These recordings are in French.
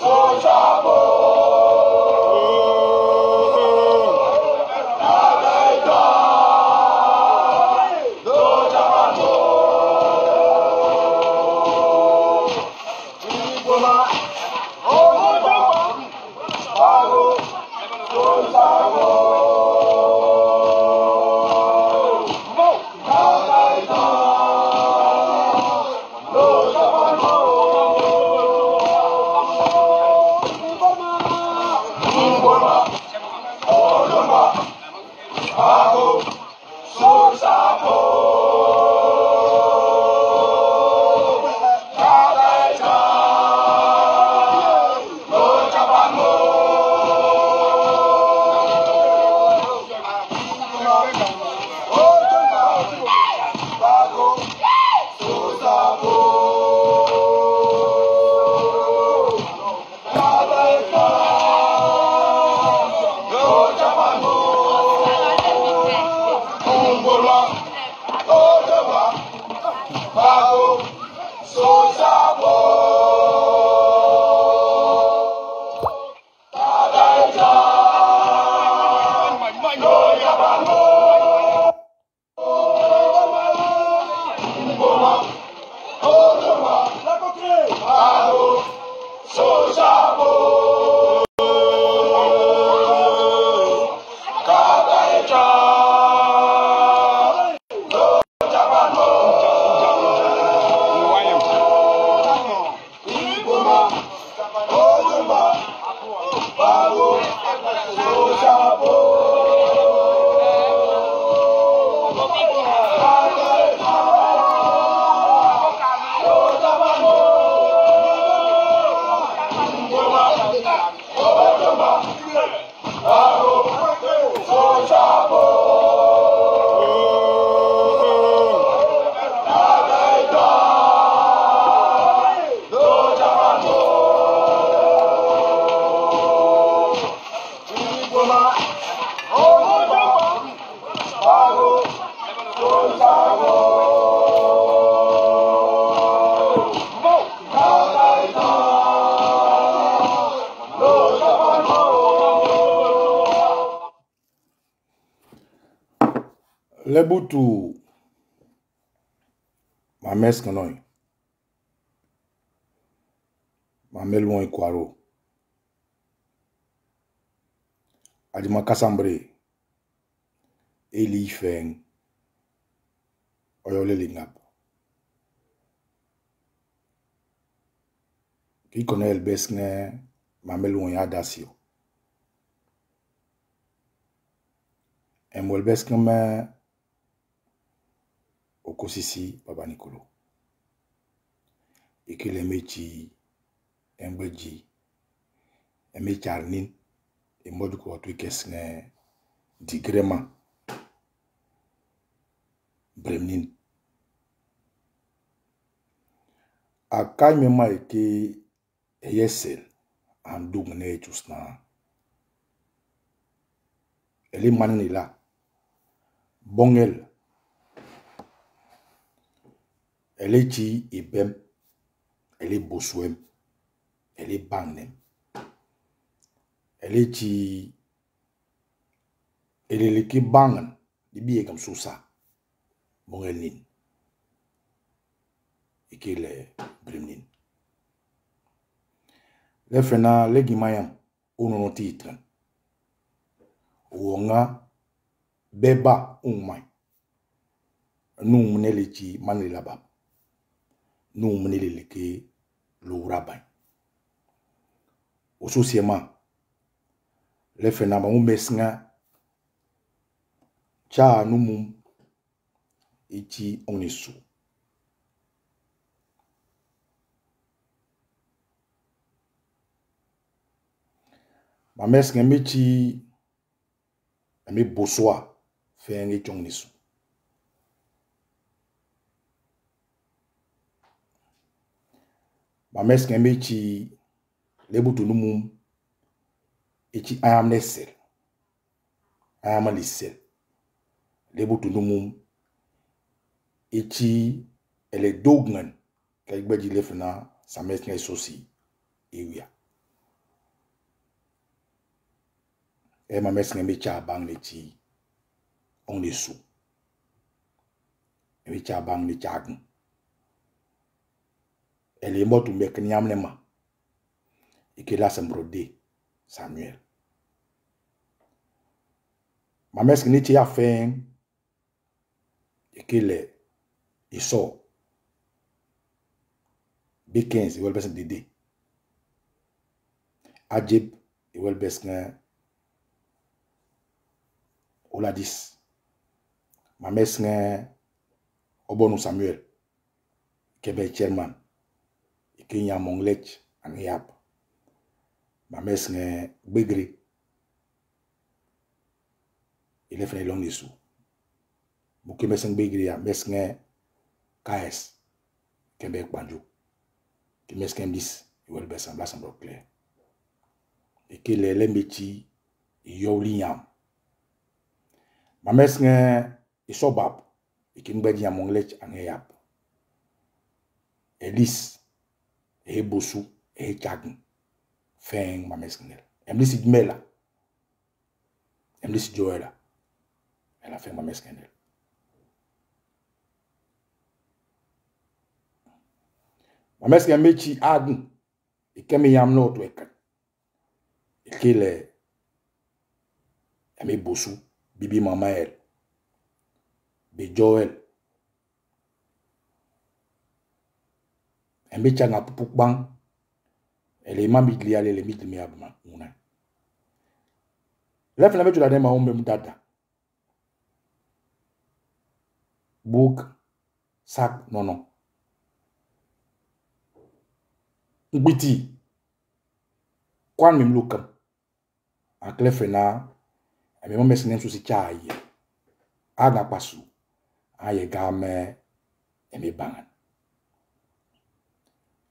Soja Lebutu ma meskanoi ma melwon ikwaro adima kasambre eli feng oyole lingap ki konel besne ma melwon ya dasio emwel besne me okosisi baba Nikolo ikile mechi embeji emecharnin emodu ko tu kesne digrema bremnin akai mema eke yesel andung ne chusna eli manila bongel elechi ibem ele bosuem ele bangnem elechi eleleki bangan dibiye kam susa bongel nin ikile bremnin lefena legimayam unono titran wonga beba umay nung menelechi manila bab nung meneleke lourabay ososiema lefena ma umesnga cha numum ichi onisu ma mesnga mechi ame boswa fenge chongnisu ma mesnga mechi lebutu numum ichi ayamnesel ayamalisel lebutu numum ichi ele dognan kaigbaji lefena sa mesnga sosi ewia ma mesnga mecha bang lechi onisu mecha bang le chagun ele motu meknyam nema ikela sambrode Samuel ma mesnga ni tia fen ikele iso B15 iwel besen dede ajib iwel besen oladis ma mesnga obonu Samuel kebe chairman ikenya monglech anyap ma mesnga begre ile fene long nisu buke mesnga begre ya mesnga KS kebe kwanju ki mesnga bis iwel besen blasan clair ikele lembechi yoliam ma mesnga isobab ikingbeji amonglech anyap elis bosu chagun feng ma mesnga emlis idmela emlis joela ela feng ma mesnga ma mesnga mechi agun ikeme yam no to ekan ikele eme bosu bibi mamael be joel eme changa pupukbang ele mamidli ale le midli abma una lefena betu la dema ombe mdada book sak nono ngbiti kwan mim lukam aklefena eme mo mesnga so si chaaye aga pasu aye game eme bangan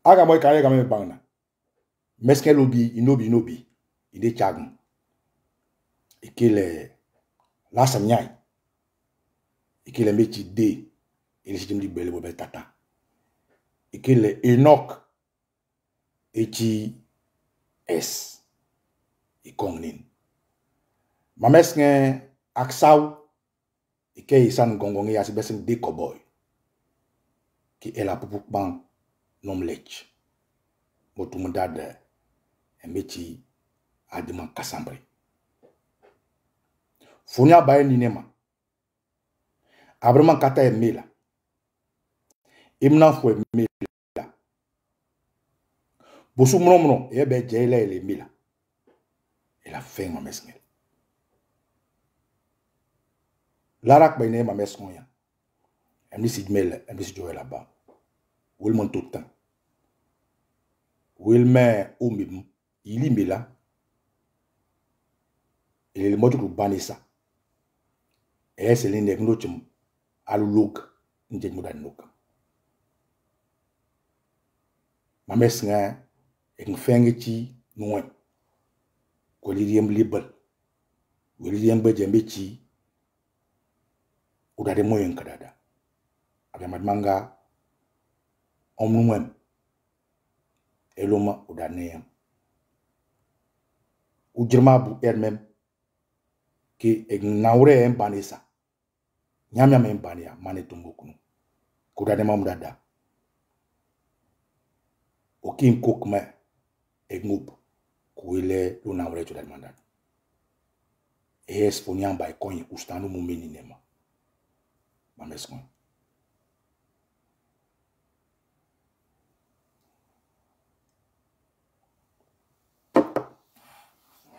aga moy kaye game bangna mesnga lobi inobi ide chagun ikile lasam nyai ikile mechi de ile sijimdi bele bobe tata ikile Enoch echi s ikongnin ma mesnga aksaw Et que isan gongong ya si besen de cowboy. Qui est la pour ban nom lech. Motumudade. Un métier à demain Kassambre. Fonia baye ninema. Abrama kata e mela. Imna fwe mela. Bosu mno ebe jela ele mela. El a fait ma mesngel. Larak bayne ma mesngoya. Emni sidmel, emni sidjoe là-bas. Wil mon tout temps. Wil me omibm. Il y mela. Il est le mode de banissa. Et c'est l'un des notions à l'ouk, n'était pas d'ouk. Ma mesnga, et un fengeti, non. Colirium libel. William Bedjambechi, ou d'ade moyen kadada. Avec madmanga, omnouem. Et l'homme ou d'aneyam. Ou dirma bou elle-même. Qui est naure en banessa. Nyamya en bania, manetumbukunu. Koudade mamdada. Aucun cookme et groupe. Kouile l'unaure tu mandat. Et esponian by coin ou stanu mumeni nema. Mameskon.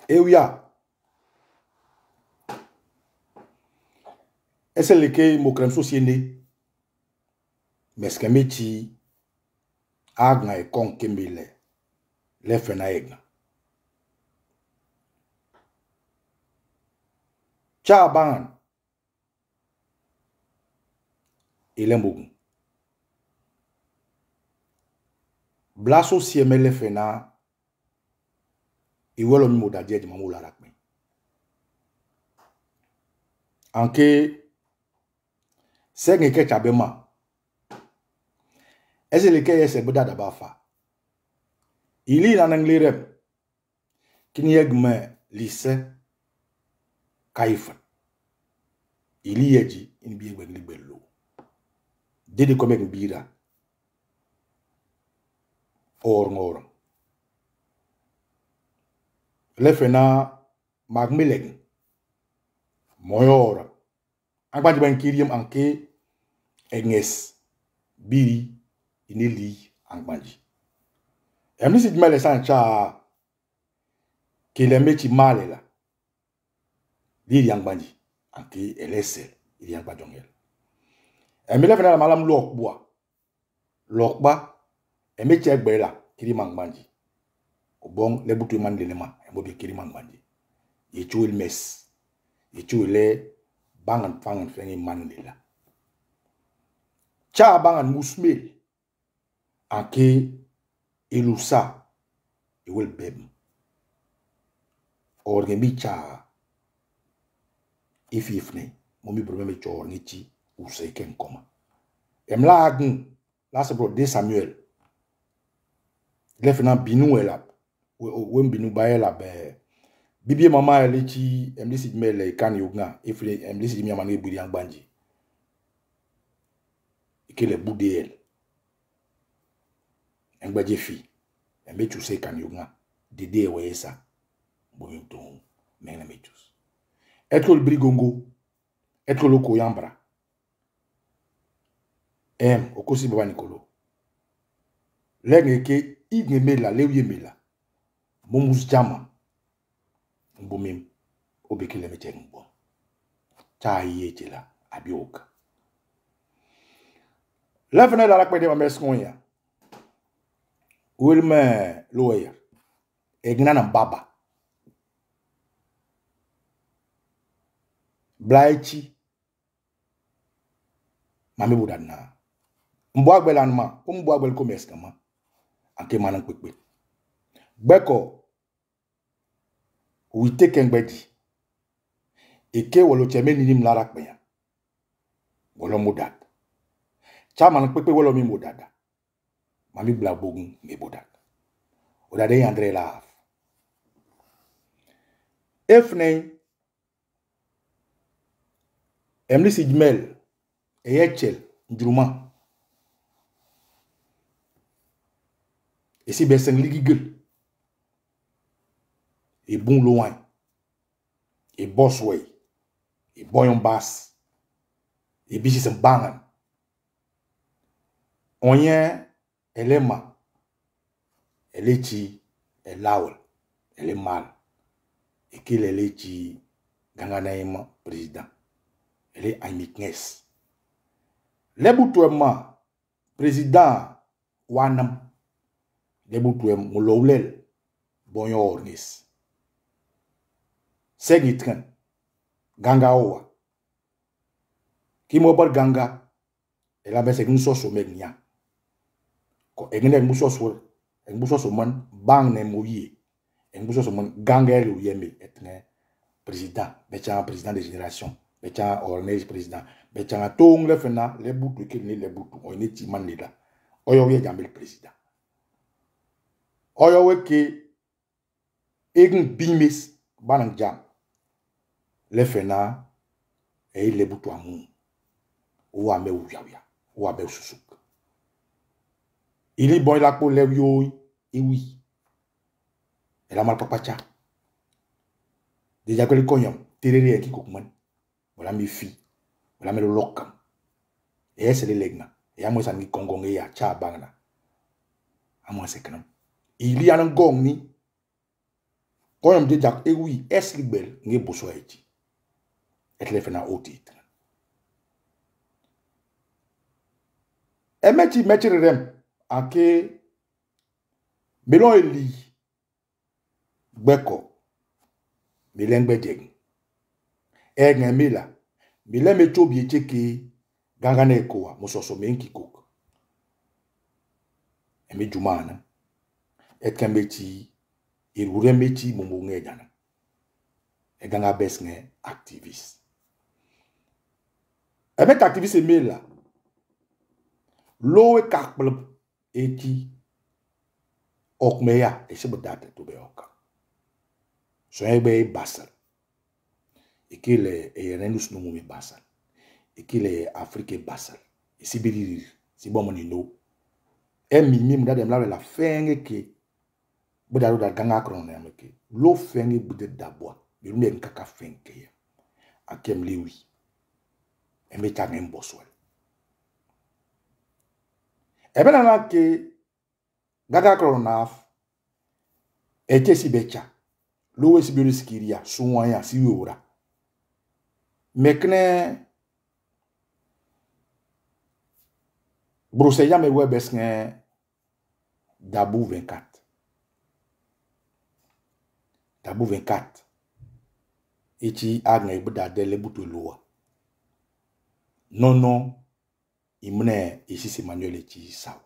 Et oui, est-ce que mon crème société, mais ce que métier, agna et con kemile, les fenaegna. Chaban, il est bon. Blaso sieme les fena, et voilà mi modadie de mamou la rakme. Anke, c'est que chabema. Est-ce que c'est boda d'abafa? Il y a un anglais qui n'y a que lycée Kaifan. Il y a dit une bière de libello. Dédé comme une bira. Or. Le fena magmeleng. Moyora. Angba ban kirium anke enges biri ineli angbanji. Emni si dmele sancha ke le mechi male la. Li angbanji anke elese ili angbajongel. Emni le fena la malam lokboa. Lokba emechi egbe la kiri mangbanji. Obong le butu man lenema emobi kiri mangbanji. Yechu il mes. Yechu le bangan fangan fengi man lela. Cha bangan musmel anke ilusa iwel bem. Orgemi cha ifne momi problème chor niti usay ken koma. Emla agun la se bro de Samuel. Lefena binu ela wem binu baela be bibi mama elechi emdisi mele kan yugna ifle emdisi mi amane buri angbanji ikele budel engbaje fi embechu se kan yugna dede wesa bonto mena mechus etko brigongo etko loko yambra okosi baba nikolo lengeke ignemela lewiyemela momus jama mbomim obekele metengbo cha yetela abioka la fena la rakpede ma meskonya wilme loyer egnana baba blaichi mami budana mbo agbelanma mbo agbel commerce kama anke manan pekpe beko wite kengbedi eke wolo cheme ninim la rakpeya wolo modad chaman pekpe wolo mi modada mami bla bogun me bodad odade André la efne Emli Sigmel, Eyechel, Ndruma. Et si Besseng Ligigel, et Bon Loin, et Bosway, et Boyon Bass, et Bichis Bangan. On y a, elle est ma, elle est chi, elle laoul, elle est mal. Et qu'il est chi, Ganganaïma, président. Elle est Aimiknes. Les boutouema, président, Wanam, les boutouem, Mouloulel, Boyon Ornis. Segitren, Ganga Owa. Qui m'a Ganga, elle a baissé une sauce au Megnia. Ko egene muso so man bang ne mouye en muso so man gangel ou yemi etne président becha président de génération becha ornage président becha tong le fena le boutou ke ni le boutou on eti man lida oyo ye jamel président oyo we ke egn bimis banang jam le fena e le boutou amu ou ame ou yawya ou abe susuk. Il est bon, il a pour les yo, et oui. Elle a mal papacha. Déjà que les cognons, tereré qui coupman. Voilà mes filles. Voilà mes locam. Et c'est les legna. Et à moi, ça n'y congong et à cha bangna. À moi, c'est que non. Il y a un gong ni. Quand on dit déjà, et oui, est-ce que belle, n'est pas besoin de et les fait na haut titre. Et metti rem. Ake melon eli gbeko melengbe deg mela mele mecho bi cheke ganga na ekoa musoso menki kok eme jumana etkambeti irure meti mumu ngejana e ganga besnge activist eme activist mela lowe kakblub eti okmeya esibodate to be oka so ebe basal ikile erenus no mumi basal ikile afrique basal isibiri sibomoni no emi mim da dem la fenge ke bodaro da ganga kron na meke lo fenge bude dabwa birume nkaka fenge ya akem lewi emeta ngemboswel ebena na ke gaga kronaf ete si becha lowe si biriskiria suwanya si wura mekne broseya me webesne dabu 24 ichi agne buda dele butu lowa non imne ici c'est Manuel Eti Sao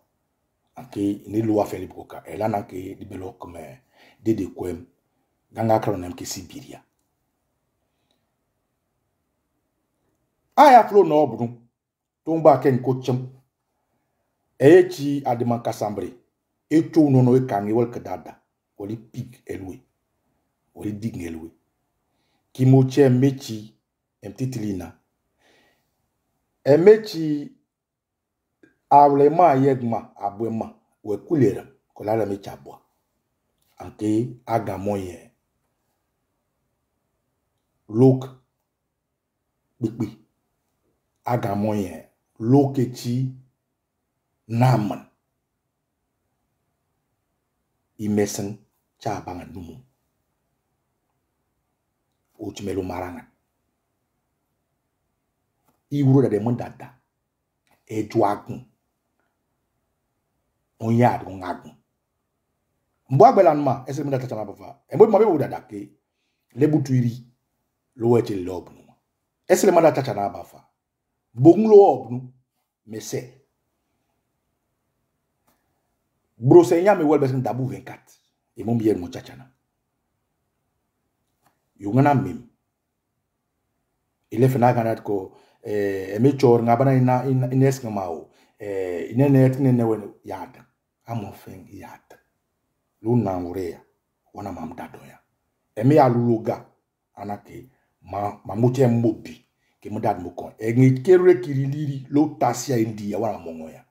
anke ni loi Philippe Koka ela na ke di belo comme de kwem ganga kronem ke Sibiria aya flo no obru tomba ken kocham echi adema kasambre echo no e kangi wal kadada wali pig elwe wali dig elwe kimoche mechi emtitilina emechi awlema yegma abwema we kulera kolala mechabwa anke agamoye lok bikbi agamoye lokechi naman imesen chabanga numu uchimelo maranga iwuro da demandada ejuagun onyad ngagun mbo agbelan ma ese mi data chama bafa e mbo mabe udada ke lebutuiri lo wete lobnu ese le manda chacha na bafa bonglo obnu mese bro senya me wel besen dabu 24 e mon bier mo chacha na yungana mim ile fena ganat ko emechor ngabana ina ineska mao inenet nenewen yada amofen yada luna ngurea wana mamdado ya emi aluluga anake mamuche mbobi ke mo dad mo kon e ngi kere kiriliri lo tasia indi ya wana mongo ya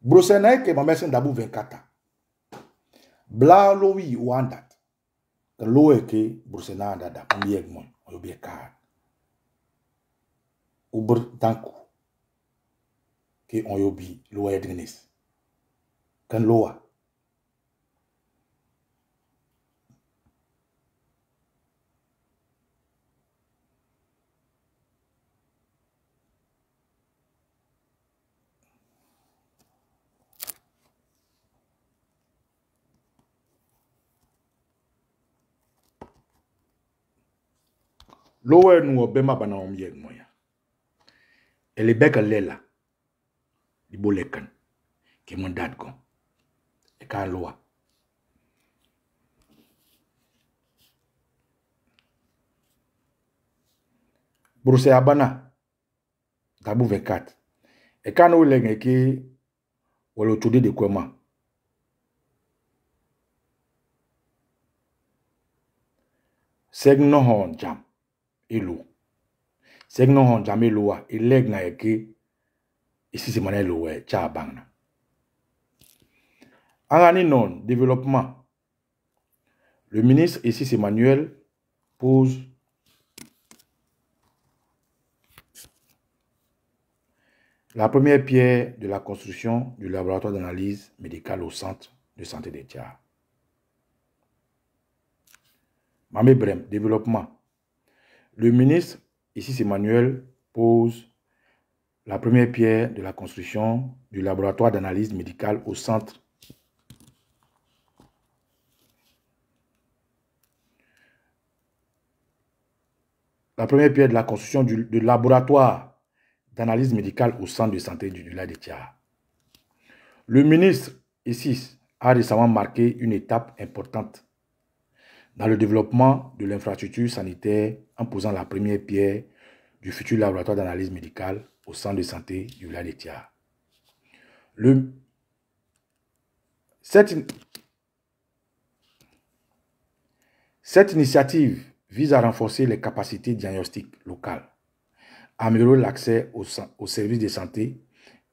brosena ke mamesen dabu 24 bla lo wi wanda ke lo e ke brosena anda da kumbiek mon o bi ka ubur tanku ke on yobi lo e dingnis kan loa lowe nu obema bana omye moya elebeka lela libolekan ke mon dad kon e kan loa brose abana tabu 24 e kan o lenge ke wolo tude de kwema segno hon jam elu segno hon jam elu wa eleg na eke ici c'est manelo we cha bangna angani non développement le ministre ici c'est Manuel pose la première pierre de la construction du laboratoire d'analyse médicale au centre de santé de Tchad. Mamé Brem, développement. Le ministre, ici c'est Manuel, pose la première pierre de la construction du laboratoire d'analyse médicale au centre la première pierre de la construction du laboratoire d'analyse médicale au centre de santé du lac de Tchad. Le ministre, ici, a récemment marqué une étape importante dans le développement de l'infrastructure sanitaire en posant la première pierre du futur laboratoire d'analyse médicale au centre de santé du lac de Tchad. Cette initiative vise à renforcer les capacités diagnostiques locales, améliorer l'accès aux services de santé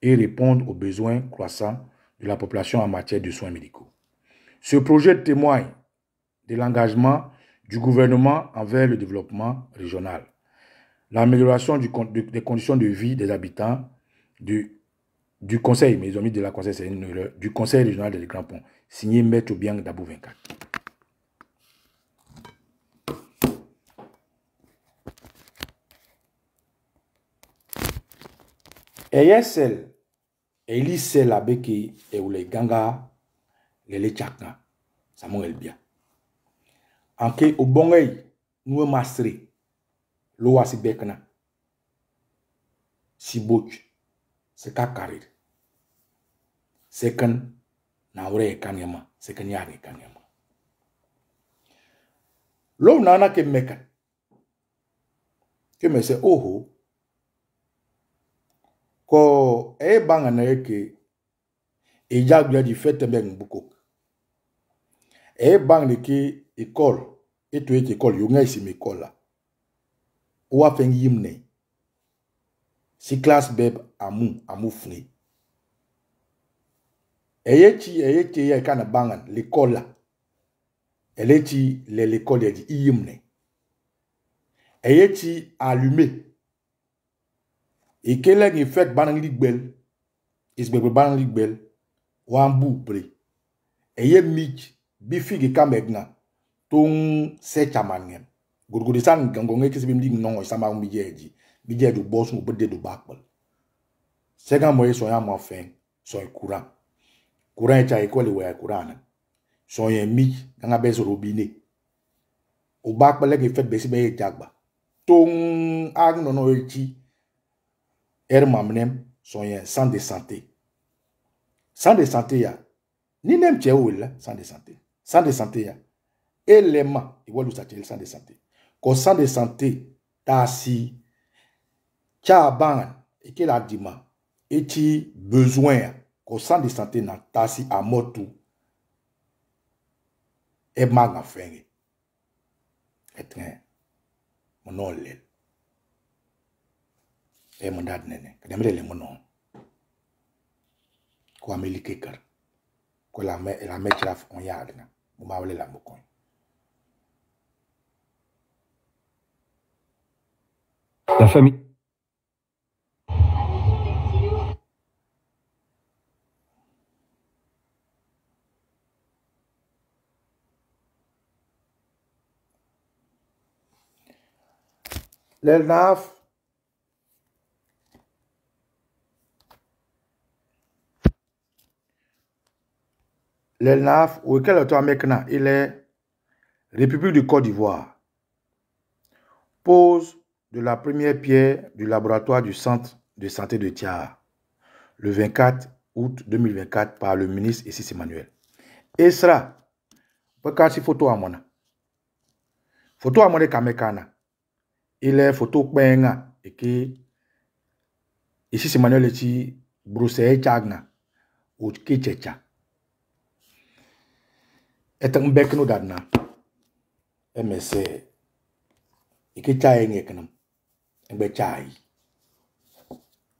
et répondre aux besoins croissants de la population en matière de soins médicaux. Ce projet témoigne de l'engagement du gouvernement envers le développement régional, l'amélioration des conditions de vie des habitants du conseil, mais ils ont mis de la conseil, c'est une erreur, du conseil régional des Grands Ponts, signé Maître Obiang Dabou 24. ESL, Elisel Abeki et ou les ganga, les tchakna, ça m'en est bien. En que au bon œil, nous masser, l'eau si bekna, si bouch, c'est kakarir. C'est qu'un naure kanyama, c'est qu'un yari kanyama. L'eau nana que mekan, que me c'est oho, ko e banga na eke e jagya di fete mbeng buko e bang de ki école et to école yo ngai sim école la o a fen yimne si classe beb amu fni e yechi ya kana bangan l'école la elechi l'école di yimne e yechi allumé et quelle est fait banang ligbel isbebe banang ligbel wambu pre et ye mich bifigi kamegna ton se chamangem gurgudi san gangonge kisibim lig non sama mi jeji du boss mo bede du bakbal sega moye so ya mo fen so courant cha école we courant so ye mich nga bezo robinet o bakbal le fait besi be jagba ton ag no echi mamnem son yen centre de santé. Centre de santé ya. Ni nem tche ou la centre de santé. Centre de santé ya. Élément, il voit où ça tche centre de santé. Ko centre de santé ta si tcha ban et que la dima et ti besoin ko centre de santé na ta si a motu e maga fenge. Et train. Mon lel. e mandat nene kadamre le mono ko amelike kar ko la me chaf on yadna mo mawle la mokon la famille. le naf ou quel autre américain il est République du Côte d'Ivoire pose de la première pierre du laboratoire du centre de santé de Thiar le 24 août 2024 par le ministre Essis Emmanuel. Et sera quand si photo à mon kamekana il est photo benga et que Essis Emmanuel est Bruxelles chagna ou kichecha et un bec no dadna MSC et que chai ngekanam ngbe chai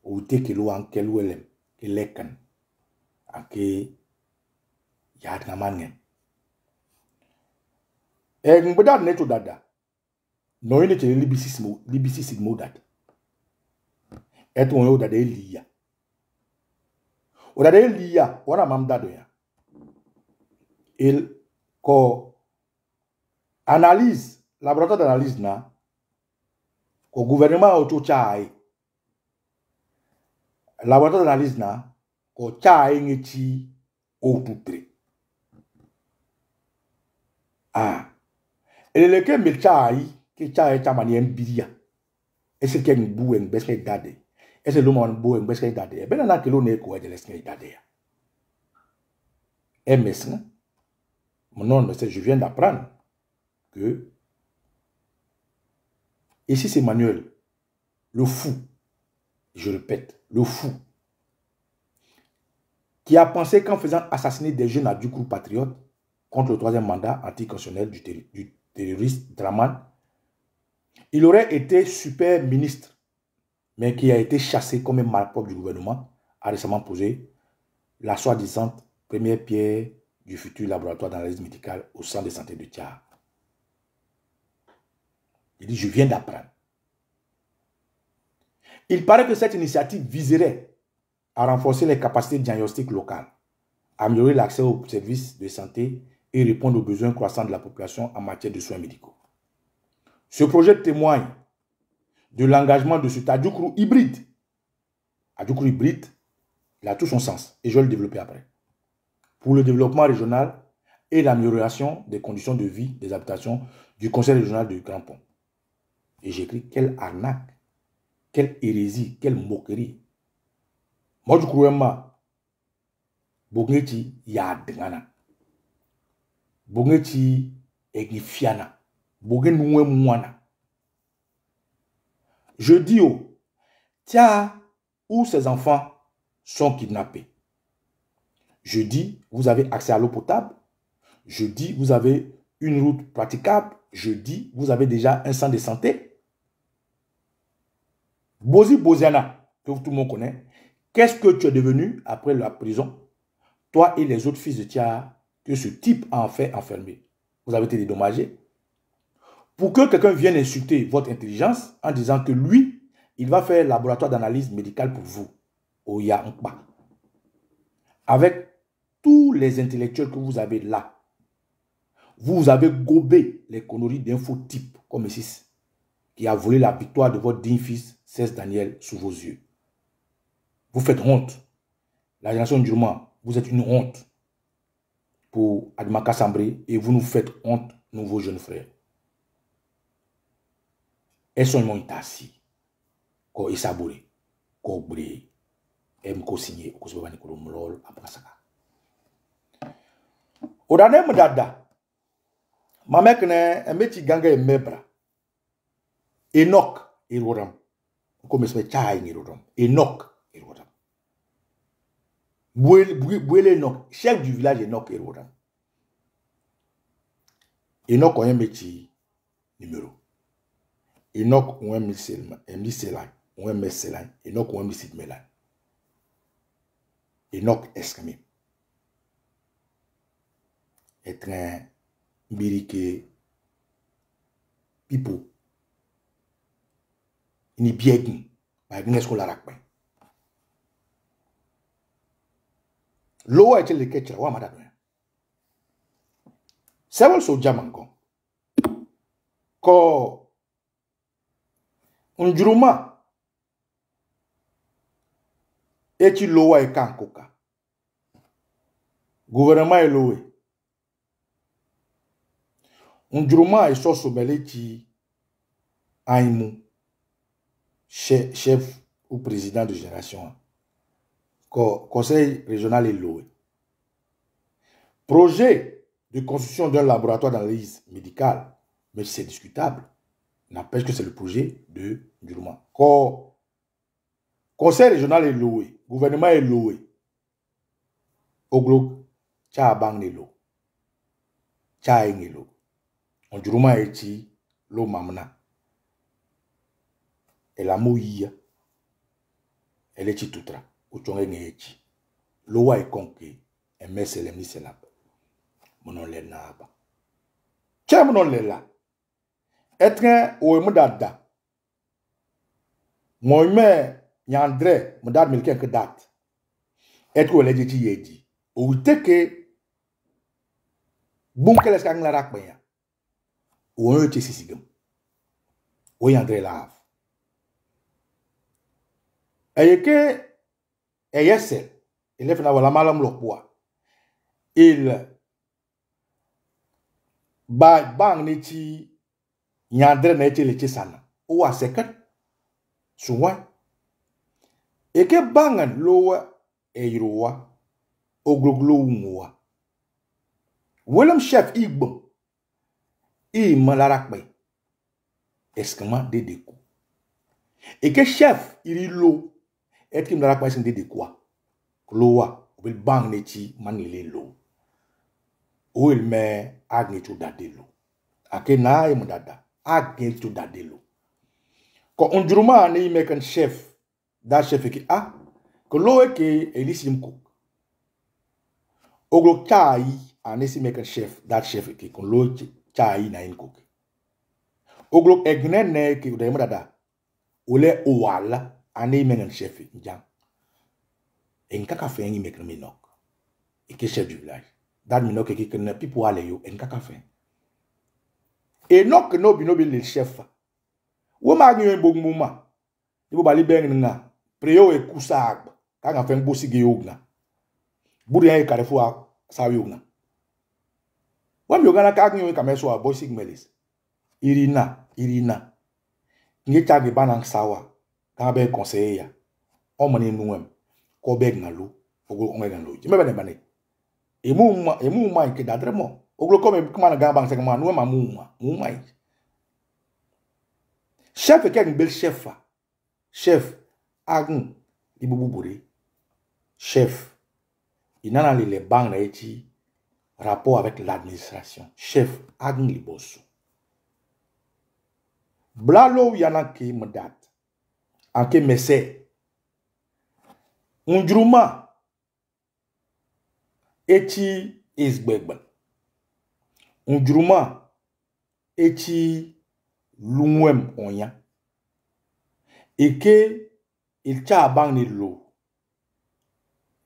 ou te kilo an kelwelem lekan ake yad na mangen e ngbedat neto dada no ine che libisi sigmo dat et won yo dada eliya o dada eliya wana mam dado ya il ko analyse laboratoire d'analyse na ko gouvernement auto chai laboratoire d'analyse na ko chai ngichi oututre ele ke mil chai ke chai chamani embiria ese ke ngbu en beske dade ese lo mon bo en beske dade ben na kilo ne ko de leske dade ya MS mon nom mais je viens d'apprendre que ici c'est Emmanuel le fou, je répète, le fou qui a pensé qu'en faisant assassiner des jeunes à du groupe patriote contre le troisième mandat anticonstitutionnel du terroriste Draman, il aurait été super ministre, mais qui a été chassé comme un malpropre du gouvernement, a récemment posé la soi-disant première pierre du futur laboratoire d'analyse médicale au centre de santé de Thiar. Il dit, je viens d'apprendre. Il paraît que cette initiative viserait à renforcer les capacités diagnostiques locales, améliorer l'accès aux services de santé et répondre aux besoins croissants de la population en matière de soins médicaux. Ce projet témoigne de l'engagement de ce Adjoukrou hybride. Adjoukrou hybride, il a tout son sens et je vais le développer après. Pour le développement régional et l'amélioration des conditions de vie des habitations du Conseil régional de Grand Pont. Et j'écris, quelle arnaque, quelle hérésie, quelle moquerie. Moi, je crois que Bogeti yadengana. Bogeti egifiana. Bogen mwana. Je dis tiens, où ces enfants sont kidnappés. Je dis, vous avez accès à l'eau potable. Je dis, vous avez une route praticable. Je dis, vous avez déjà un centre de santé. Bozi Boziana, que tout le monde connaît. Qu'est-ce que tu es devenu après la prison? Toi et les autres fils de Thiar, que ce type a en fait enfermé. Vous avez été dédommagés. Pour que quelqu'un vienne insulter votre intelligence en disant que lui, il va faire laboratoire d'analyse médicale pour vous. Oya Nkpa. Avec tous les intellectuels que vous avez là, vous avez gobé les conneries d'info type comme ici, qui a volé la victoire de votre digne fils, Cesse Daniel, sous vos yeux. Vous faites honte. La génération Ndjouma, vous êtes une honte pour Admaka Sambré et vous nous faites honte, nous, vos jeunes frères. Elles sont itassi, ko isaburi, ko bré, ko signé, ko se bani ko mlol apasaka. Odane mdada, ma mec ne emeti ganga e mebra. Enoch irodam, comme se chai irodam. Enoch irodam. Bouele Enoch, chef du village Enoch irodam. Enoch a un métier numéro. Enoch ou un Missela. on est messelan, Enoch on est misit melan. Enoch escamé. Et un birike pipo. Ni biegin, ma gnes ko la rakben. Lo a été le ketcha wa madadou. Several so jamango. Ko unjuruma eti lowa e kankoka. Gouvernement e lowe. Unjuruma e so sobeleti aimu chef ou président de génération. Conseil régional est lowe. Projet de construction d'un laboratoire d'analyse médicale, mais c'est discutable. N'empêche que c'est le projet de Ndjouruma. Conseil régional est loué, gouvernement est loué. Oglo, tcha bang ne lo. Tcha eng lo. Ndjouruma est ti lo mamna. Elle a mouillé. Elle est ti toutra. Ou tchonge ngechi. Lo wa est conqué. Et mais c'est l'emni c'est là. Monon le naba. Tcha monon le la. Être ou mudada. Moi me nyandre mudad milken que date. Être ou legiti yedi. Ou teke bunkeles kang la rakbaya. Ou un te sisigam. Ou yandre lave. Ayeke ayesel. Il est fina wala malam lokwa. Il bang ni ti nyandre na ete leche sana. Ou a seket. Souwan. Eke bangan lowa e yirowa. Ogloglo umwa. Willem chef igbon. I malarakbe. Eskama de dekou. Eke chef iri lo. Etki malarakbe sin de dekwa. Lowa. Will bang neti manile lo. Ou il me agne to dade lo. Ake na e mudada. Agne to dade lo. Ko Ndjouruma ne mekan chef. Da chef ki a. Ko lo eke elisim ko. Oglo chai anesi mekan chef. Da chef ki. Ko lo chai na in ko. Oglo egne ne ki uda mudada. Ole owala ane mekan chef njang. Enkaka fe ngi mekan minok. Eke chef du village. Dad minok eke kene pipo ale yo enkaka fe. Enoch no bi le chef. Wo ma gni mbog muma. Ibo bali beng nga. Preo e kusag. Ka nga fe mbosi ge yogna. Buri ya karefu a sa yogna. Wa mi yogana ka gni ka meso a bosi gmelis. Irina. Nge tagi banang sawa. Ka be conseiller ya. O mani nuwem. Ko beg nga lu. Ogo onge nga lu. Jime bane bane. Emu ma ke dadre mo. Oglo kome kuma na gambang se kama nuwem muma. Chef est un bel chef. Chef, agun, ibububuri. Chef, il n'a les banques naïti rapport avec l'administration. Chef, agun libosu. Blalo yana ki medat. Anke messe. Ndjouruma eti isbegban. Ndjouruma eti lumwem onya. Eke il cha bang ni lo.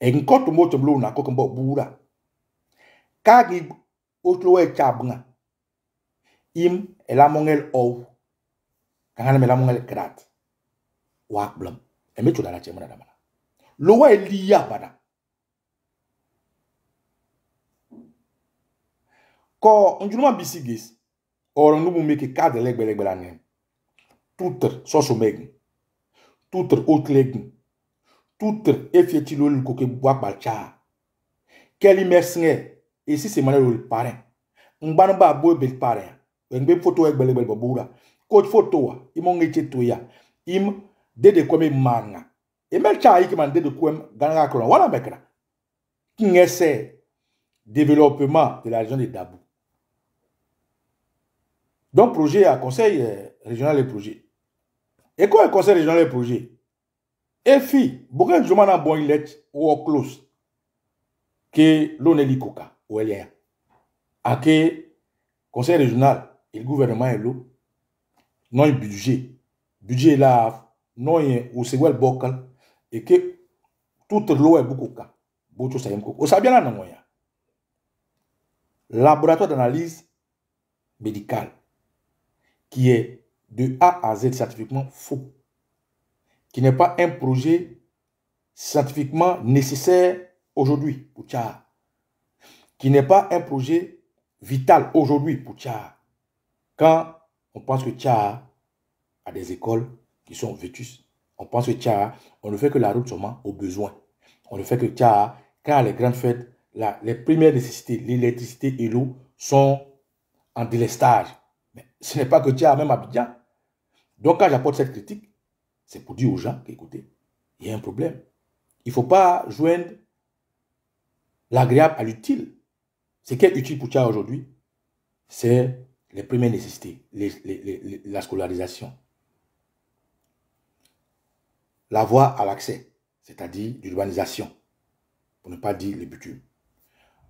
E nkoto moto blo na kokembo bura. Kagi otlo e cha banga. Im elamongel ou. Kangana melamongel krat. Wak blam. E meto dana chemana damana. Lo wa liya bada. Ko Ndjouruma bisigis. Or nous meke cadre legbele lanen. Toutre soso megen. Toutre haute legen. Toutre efietilo le koke boak balcha. Keli mersenge. Et si c'est mané le parrain. Mbanba boy bel parrain. Ngbe photo egbele babura. Coach photo imon eche toya. Im de kweme manga. E mel cha iki man de kwem ganga kron. Wala bekra. Kingese développement de la région de Dabou. Donc, projet à conseil régional et projet. Et quand le conseil régional des projets, et fi, beaucoup de gens ont bon illet ou close, que l'on est l'ICOCA, ou elle est. À que conseil régional et le gouvernement est l'eau, non un budget. Budget là, non au Sewell Bokal, et que toute l'eau est beaucoup cas. Beaucoup ça y est, au Sabien là, non, laboratoire d'analyse médicale, qui est de A à Z scientifiquement faux, qui n'est pas un projet scientifiquement nécessaire aujourd'hui pour Tchad, qui n'est pas un projet vital aujourd'hui pour Tchad. Quand on pense que Tchad a des écoles qui sont vétustes, on pense que Tchad, on ne fait que la route seulement aux besoins. On ne fait que Tchad, quand les grandes fêtes, les premières nécessités, l'électricité et l'eau sont en délestage. Mais ce n'est pas que Tchad, même Abidjan. Donc quand j'apporte cette critique, c'est pour dire aux gens qu'écoutez, il y a un problème. Il ne faut pas joindre l'agréable à l'utile. Ce qui est utile pour Tchad aujourd'hui, c'est les premières nécessités, la scolarisation. La voie à l'accès, c'est-à-dire l'urbanisation, pour ne pas dire les bitumes.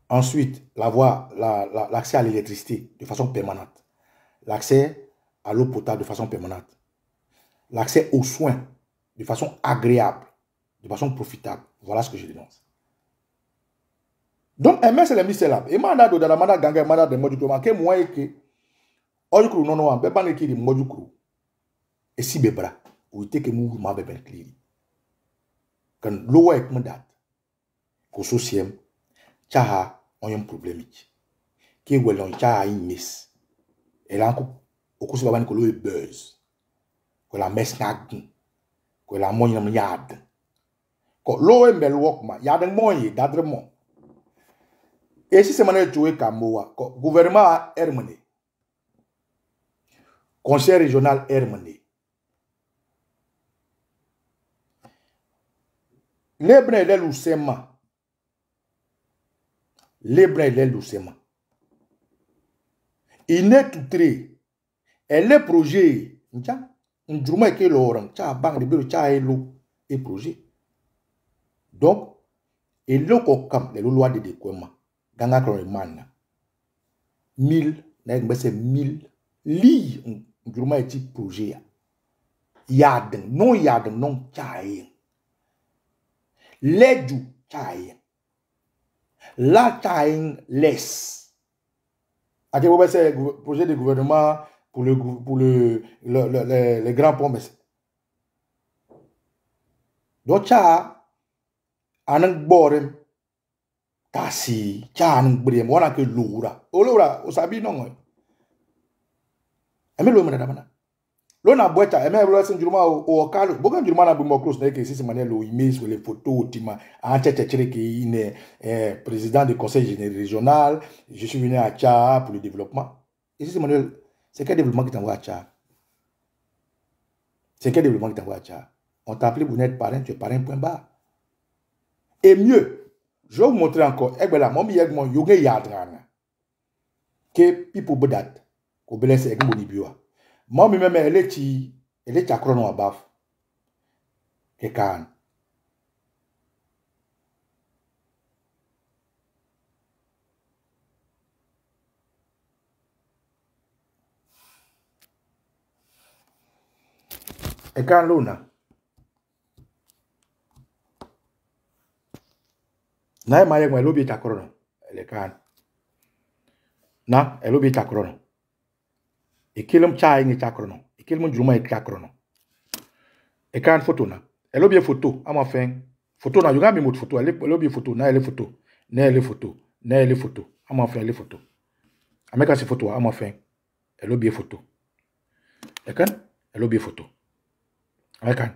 Ensuite, l'accès à l'électricité de façon permanente. L'accès à l'eau potable de façon permanente. L'accès aux soins de façon agréable, de façon profitable. Voilà ce que je dénonce. Donc, c'est le ministère là. Et mandat de la mandat ganga, mandat de Modjoukou, que moi et que, Oyukrou non non, ben pas ne qui de Modjoukou. Et si bebra, ou ite que mou ma beben kliri. Quand l'eau est mandat, qu'au sociem, Tchaha, on y a un problème. Qui est où Tchaha une miss. Et là, au cours de la que l'eau est buzz. Que la messe n'a pas. Que la moyen n'a yad. Que l'eau est belle wokma, yad un moyen, d'adrement. Et si c'est mané joué Kamoa, gouvernement a hermené. Conseil régional hermené. Les brins de l'oussema. Les brins de l'oussema. Il n'est tout très. Et les projets, un jour que l'orange, tcha bang de bureau, tcha et projet. Donc, et le comme les lois de décoiement, ganga man 1000, c'est 1000 lits, un jour et projet. Yad, non tcha. Ledu chai. La chai laisse. À quel moment c'est le projet de gouvernement pour les grands ponts. Donc, cha, anang borem, tasi, cha anang brem, wana que loura. O loura, o sabi non. Eme lo mana. Lo na boita, eme lo sen juruma o kalo. Bogan juruma na bimo close na que si manuel lo email sur les photos tima en tête que il est président du conseil régional, je suis venu à Tcha pour le développement. Et si Manuel, c'est quel développement qui t'envoie à Tcha? C'est quel développement qui t'envoie à Tcha? On t'a appelé pour n'être parrain, tu es parrain point barre. Et mieux, je vais vous montrer encore, Egbela, mon billet, mon yoga yadran. Que pipo bodat, ko blesse ek mboni biwa. Moi, même, elle est à chrono à baf. Et quand l'on na ma yek ma lobi ta chrono. Elle quand na, elle lobi ta chrono. Et qu'il me tcha ngi ta chrono. Et qu'il me juma ta chrono. Et quand photo na, elle lobi photo, à ma fin. Photo na, yoga mi mot photo, elle lobi photo, na elle photo, na elle photo, na elle photo, à ma fin elle photo. Ameka si photo, à ma fin. Elle lobi photo. Et quand elle lobi photo. Amekan.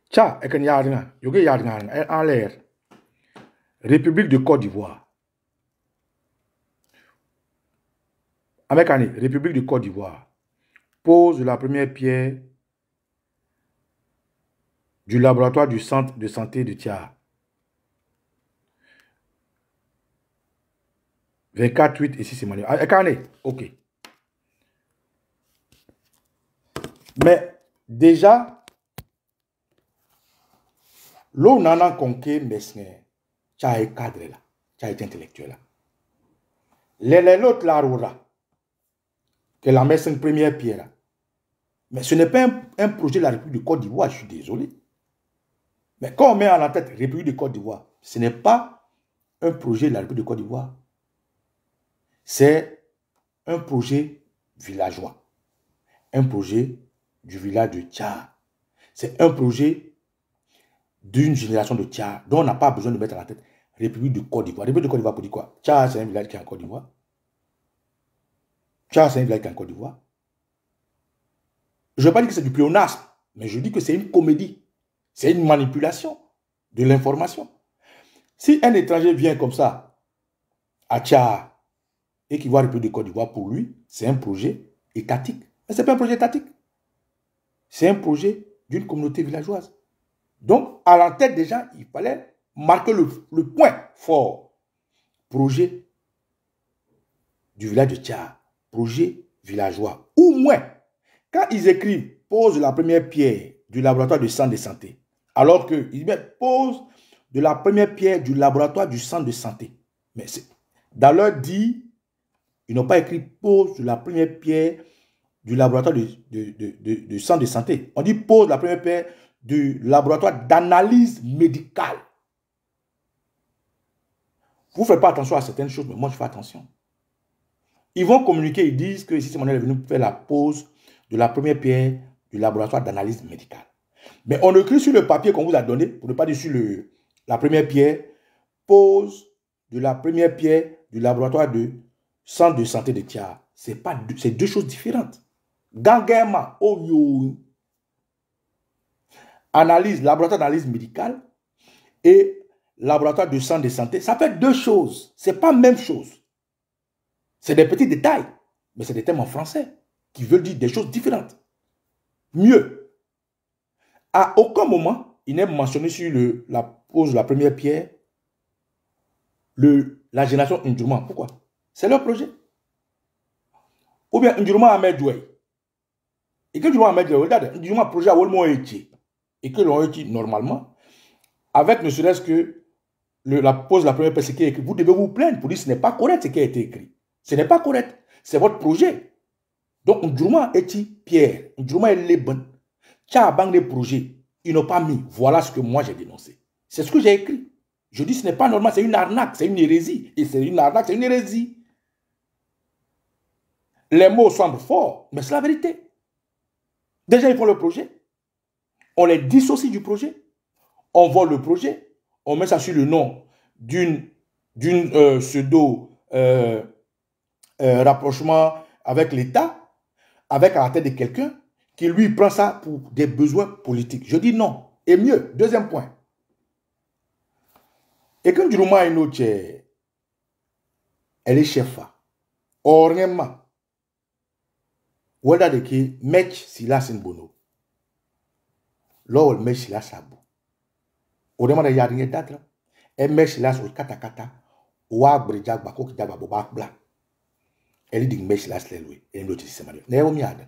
Tcha, et quand yadina, yoga yadina, en l'air. République de Côte d'Ivoire. Amekani, République de Côte d'Ivoire. Pose la première pierre du laboratoire du centre de santé de Tchad. 24-8 ici, c'est manuel. Amekani, ok. Mais déjà, l'on en a conqué, mais tu as été cadre là, tu as été intellectuel là. L'autre là, que la messe première pierre là. Mais ce n'est pas un projet de la République de Côte d'Ivoire, je suis désolé. Mais quand on met à la tête République de Côte d'Ivoire, ce n'est pas un projet de la République de Côte d'Ivoire. C'est un projet villageois. Un projet du village de Tchad. C'est un projet d'une génération de Tchad dont on n'a pas besoin de mettre à la tête République de Côte d'Ivoire. République de Côte d'Ivoire pour dire quoi? Tchad, c'est un village qui est en Côte d'Ivoire. Tchad, c'est un village qui est en Côte d'Ivoire. Je ne veux pas dire que c'est du pléonasme, mais je dis que c'est une comédie. C'est une manipulation de l'information. Si un étranger vient comme ça à Tchad et qu'il voit la République de Côte d'Ivoire, pour lui, c'est un projet étatique. Mais ce n'est pas un projet étatique. C'est un projet d'une communauté villageoise. Donc, à la tête des gens, il fallait marquer le point fort. Projet du village de Tchad. Projet villageois. Ou moins, quand ils écrivent « pose la première pierre du laboratoire du centre de santé », alors qu'ils mettent « pose de la première pierre du laboratoire du centre de santé ». Mais dans leur dit, ils n'ont pas écrit « pose de la première pierre du laboratoire du centre de santé ». On dit « pose de la première pierre du laboratoire d'analyse médicale ». Vous ne faites pas attention à certaines choses, mais moi je fais attention. Ils vont communiquer, ils disent que ici, Emmanuel est venu faire la pose de la première pierre du laboratoire d'analyse médicale. Mais on écrit sur le papier qu'on vous a donné, pour ne pas dire sur la première pierre, pose de la première pierre du laboratoire de centre de santé de Tchad. C'est deux choses différentes. Gangema, analyse, laboratoire d'analyse médicale et laboratoire de centre de santé, ça fait deux choses. Ce n'est pas la même chose. C'est des petits détails, mais c'est des termes en français qui veulent dire des choses différentes. Mieux, à aucun moment, il n'est mentionné sur la pose de la première pierre la génération Ndjourma. Pourquoi? C'est leur projet. Ou bien Ndjourma Ahmed Douay. Et que Ndjourma Ahmed Douay, regarde, Ndjourma projet à Wolmo Eti. Et que l'on Eti normalement, avec ne serait-ce que la pose de la première pierre, ce qui est écrit, vous devez vous plaindre pour dire que ce n'est pas correct ce qui a été écrit. Ce n'est pas correct. C'est votre projet. Donc, Ndjourma Eti Pierre, Ndjourma est les bonnes. Tchad banque des projets. Ils n'ont pas mis. Voilà ce que moi j'ai dénoncé. C'est ce que j'ai écrit. Je dis ce n'est pas normal, c'est une arnaque, c'est une hérésie. Et c'est une arnaque, c'est une hérésie. Les mots semblent forts, mais c'est la vérité. Déjà, ils font le projet. On les dissocie du projet. On vole le projet. On met ça sur le nom d'une pseudo rapprochement avec l'État, avec à la tête de quelqu'un qui lui prend ça pour des besoins politiques. Je dis non. Et mieux, deuxième point. Et quand Ndjourma est notre, elle est chef. Ornement. Voilà de qui Mech Silas Nbono. Là, Mech Silas Abou. Ornement de Yadine Datra. Et Mech Silas au Katakata. Ouah Bridjak Bako Kidaba Bobak Bla. Elle dit Mech Silas Leloué. Et notre système. Néo Miad.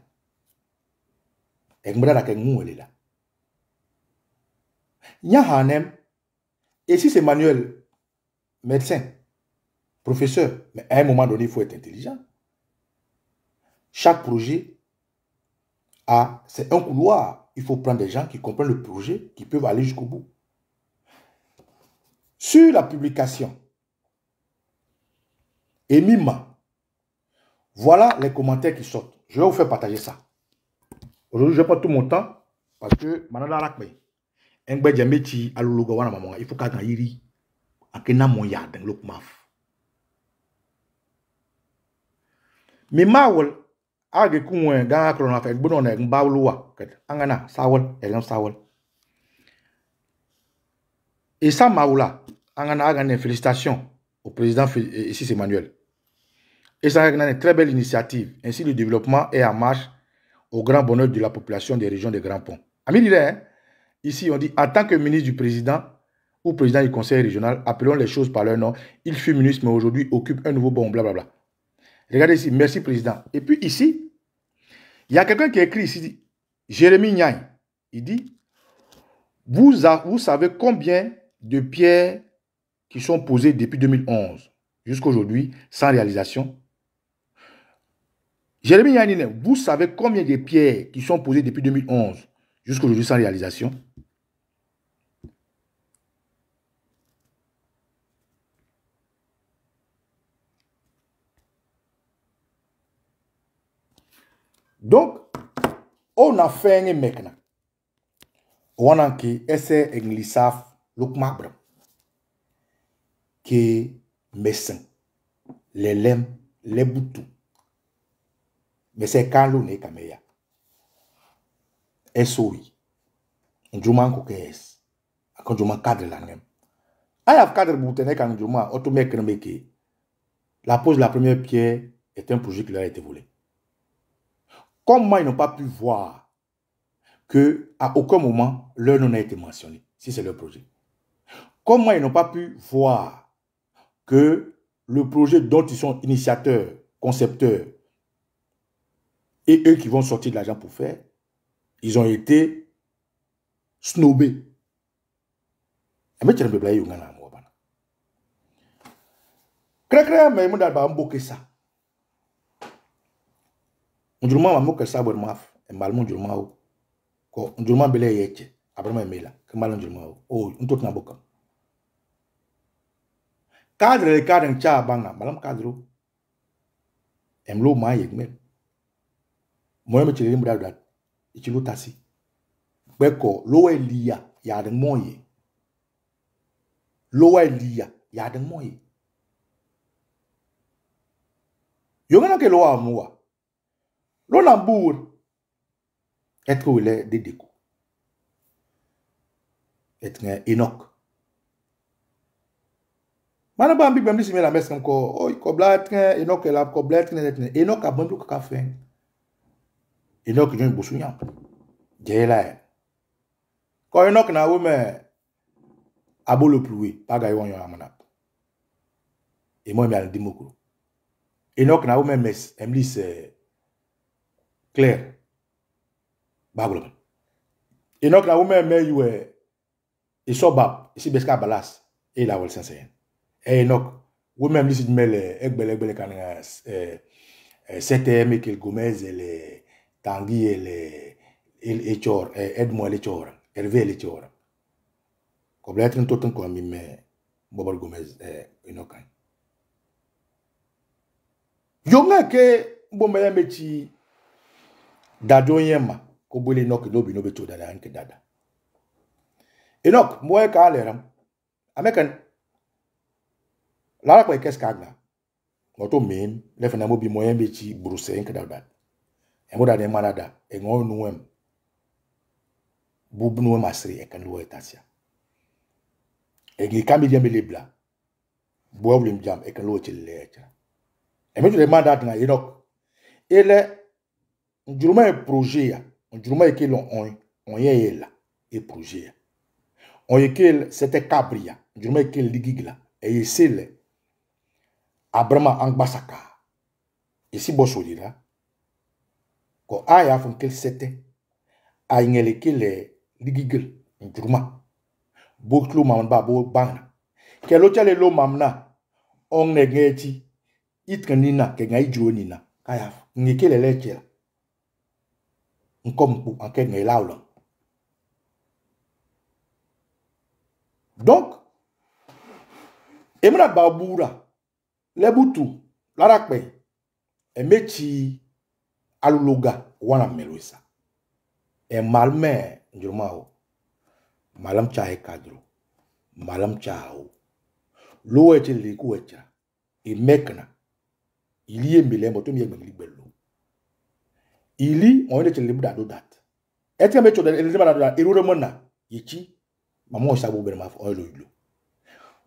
Et Mbrada Kengou, elle est là. Nyahanem. Et si c'est Manuel, médecin, professeur, mais à un moment donné, il faut être intelligent. Chaque projet c'est un couloir. Il faut prendre des gens qui comprennent le projet, qui peuvent aller jusqu'au bout. Sur la publication, Emima, voilà les commentaires qui sortent. Je vais vous faire partager ça. Aujourd'hui, je ne vais pas tout mon temps parce que maintenant, il faut que je akena moya dans le maf. Mais mawol age kuwen ga krona fa gbono na ngbaluwa ket angana sawol elan sawol. Et ça maoula angana agane félicitations au président ici c'est Emmanuel. Et ça a une très belle initiative. Ainsi le développement est en marche au grand bonheur de la population des régions des Grands Ponts. Ami dit ici on dit en tant que ministre du président ou président du conseil régional, appelons les choses par leur nom. Il fut ministre, mais aujourd'hui occupe un nouveau bon, blablabla. Regardez ici, merci président. Et puis ici, il y a quelqu'un qui écrit ici, Jérémy Niaï, il dit, vous savez combien de pierres qui sont posées depuis 2011 jusqu'à aujourd'hui sans réalisation? Jérémy Niaï, vous savez combien de pierres qui sont posées depuis 2011 jusqu'à aujourd'hui sans réalisation? Donc, on a fait un mec. On a qui essaie de l'issaf l'okmabre qui messin les lem les boutous mais c'est quand l'on est caméa SOI njuma ko kes akon juma cadre la nem I have cadre boutene quand juma automatiquement que la pose de la première pierre est un projet qui leur a été volé. Comment ils n'ont pas pu voir que à aucun moment leur nom n'a été mentionné si c'est leur projet? Comment ils n'ont pas pu voir que le projet dont ils sont initiateurs, concepteurs, et eux qui vont sortir de l'argent pour faire, ils ont été snobés. Mais tu ne peux pas y aller. Cré, mais je ne peux pas me ça. Je ne peux pas me ça, je ne peux pas me faire ça. Je ne peux pas me faire ça. Après, je ne peux pas me faire ça. Oh, je ne peux pas me faire ça. Cadre le cadre en tcha banga malam cadre emlo ma yegmel moyo me chele mbra dat ichilu tasi beko lowe liya ya de moye lowe liya ya de moye yongana ke lowa muwa lo na bour être où il est des déco être un Enoch. Mana ba mbi bambi simela mes kam ko o ko blatne Enoch la ko blatne netne Enoch a bondu ka fe Enoch join bosunya jela ko Enoch na wo me abolo pluie pa ga yon yon amana e mo mi al dimoko Enoch na wo me mes emlis clair bagolo Enoch na wo me you e sobab isi beska balas e la wol sensen Enoch, ou même si tu mets les canards, CTM et Gomez et les Tanguy et les Chor, aide-moi les Chor, Hervé les Chor. Comme l'être un totem comme il met Bobol Gomez Enoch. Yonga ke bombe mechi dado yema ko bole Enoch no bi no beto dada anke dada. Enoch, moi ka leram. American la quoi qu'est-ce qu'il y a moto même les fena mobi moyen beti Bruxelles en kadada e moda de manada e ngon nuem bubu nuem asri e kan lo etasia e gi kambi jambe lebla bo wlim jam e kan lo chille echa e meto de mandat na Enoch ele njuruma e projet ya njuruma e kelon on ye là e projet ya on ye kel c'était cabria njuruma e kel ligigla e yesele Abrama Angbasaka. Ici, Bossolira. Ko aya fon kel sete. A ingele kele ligigel. Njuruma. Boklu mamba bo bangna. Kelo chale lo mamna. On negeti. Itkanina. Ke ngai jo nina. Kaya. Ngekele lechela. Nkompu. Anke ngai laula. Donc. Emra babura. Les boutou, la rakpe, et mechi aluloga, wana meluisa. Et malme, njurmao, malam chahe kadro, malam chao. Lo eche liku echa, et mekna, ili embele, moto miye ngli bello. Ili, on eche libu da do dat. Eche mecho da elizema da do dat, irure mona, yichi, maman sabu bermaf, on lo ilo.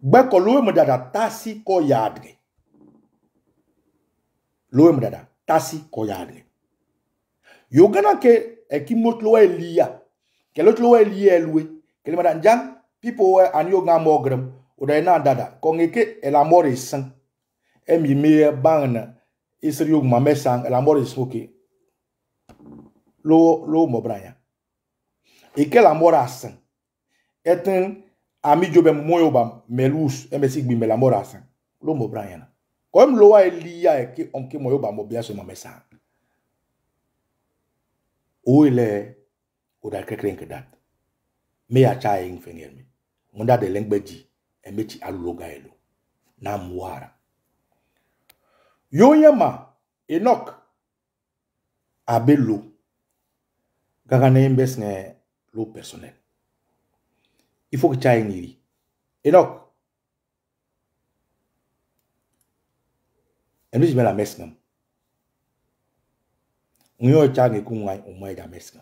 Beko lo mo da tasi ko yadre. Lo mdada tasi koyadre yogana ke ekimot lo elia ke lo elia elwe ke le madan jang people an yoga mogram o da na dada ko ngeke el amor isan emi me bangna isri yog mamesang el amor ismoke lo mobranya. Et quel amour à saint. Est un ami jobe moyoba melus MSI bimbe la mort à saint. Lo mobranya. Comme loa elia et que onke moyoba mobia se mamesa. O il est au da krekren que date. Me ya cha ing feniermi. Munda de lengbeji emechi aluloga elo. Na mwara. Yoyama Enoch abelo. Gagane mbes ne l'eau personnel. Il faut que tu ailles niri. Enoch. Et nous, je mets la messe. On y a un tchang et qu'on a au moins la messe.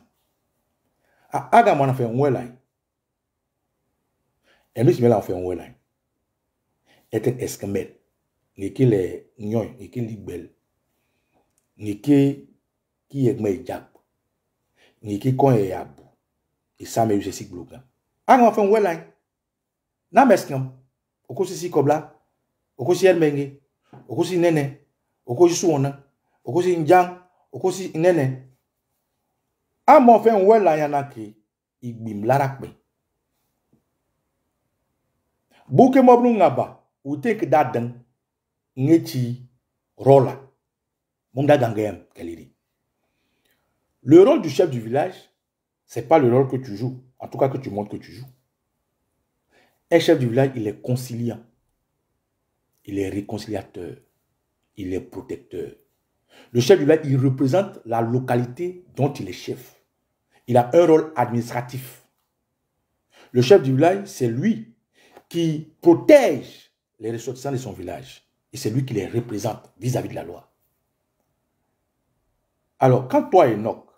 Aga mon fait un ouelai. Et nous, je mets la fait un ouelai. Et un escamel. Ni qui les nyon, ni qui libelle. Ni qui est me jab. Ni qui kon est yabou. Et ça me use si bloquant. Aga mon fait un ouelai. Na meskam okosi si kobla okosi elmenge okosi nene okosi suona okosi njang okosi nene a mo fe nwela yana ki igbim larakpe buke moblu ngaba u take that dan ngechi rola mumda gangem keliri. Le rôle du chef du village, c'est pas le rôle que tu joues, en tout cas que tu montres que tu joues. Un chef du village, il est conciliant, il est réconciliateur, il est protecteur. Le chef du village, il représente la localité dont il est chef. Il a un rôle administratif. Le chef du village, c'est lui qui protège les ressortissants de son village. Et c'est lui qui les représente vis-à-vis de la loi. Alors, quand toi, Enoch,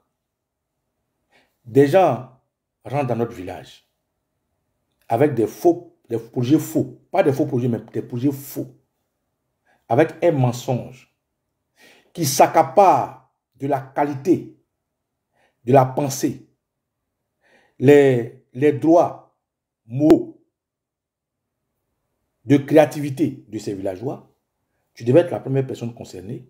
des gens rentrent dans notre village, avec des projets faux, pas des faux projets, mais des projets faux, avec un mensonge qui s'accapare de la qualité, de la pensée, les droits moraux, de créativité de ces villageois, tu devais être la première personne concernée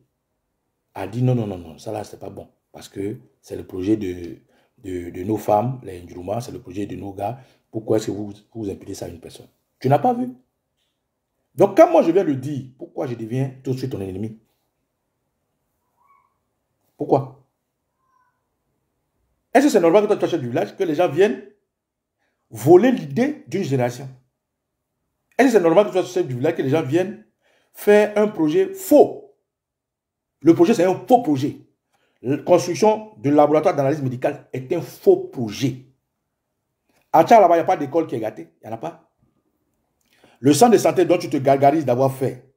à dire non, non, non, non, ça là, c'est pas bon, parce que c'est le projet de nos femmes, les Ndjouma, c'est le projet de nos gars. Pourquoi est-ce que vous imputez ça à une personne? Tu n'as pas vu. Donc, quand moi je viens le dire, pourquoi je deviens tout de suite ton ennemi? Pourquoi? Est-ce que c'est normal que toi tu achètes du village, que les gens viennent voler l'idée d'une génération? Est-ce que c'est normal que toi tu achètes du village, que les gens viennent faire un projet faux? Le projet, c'est un faux projet. La construction de laboratoire d'analyse médicale est un faux projet. À Tchad, là-bas, il n'y a pas d'école qui est gâtée. Il n'y en a pas. Le centre de santé dont tu te gargarises d'avoir fait,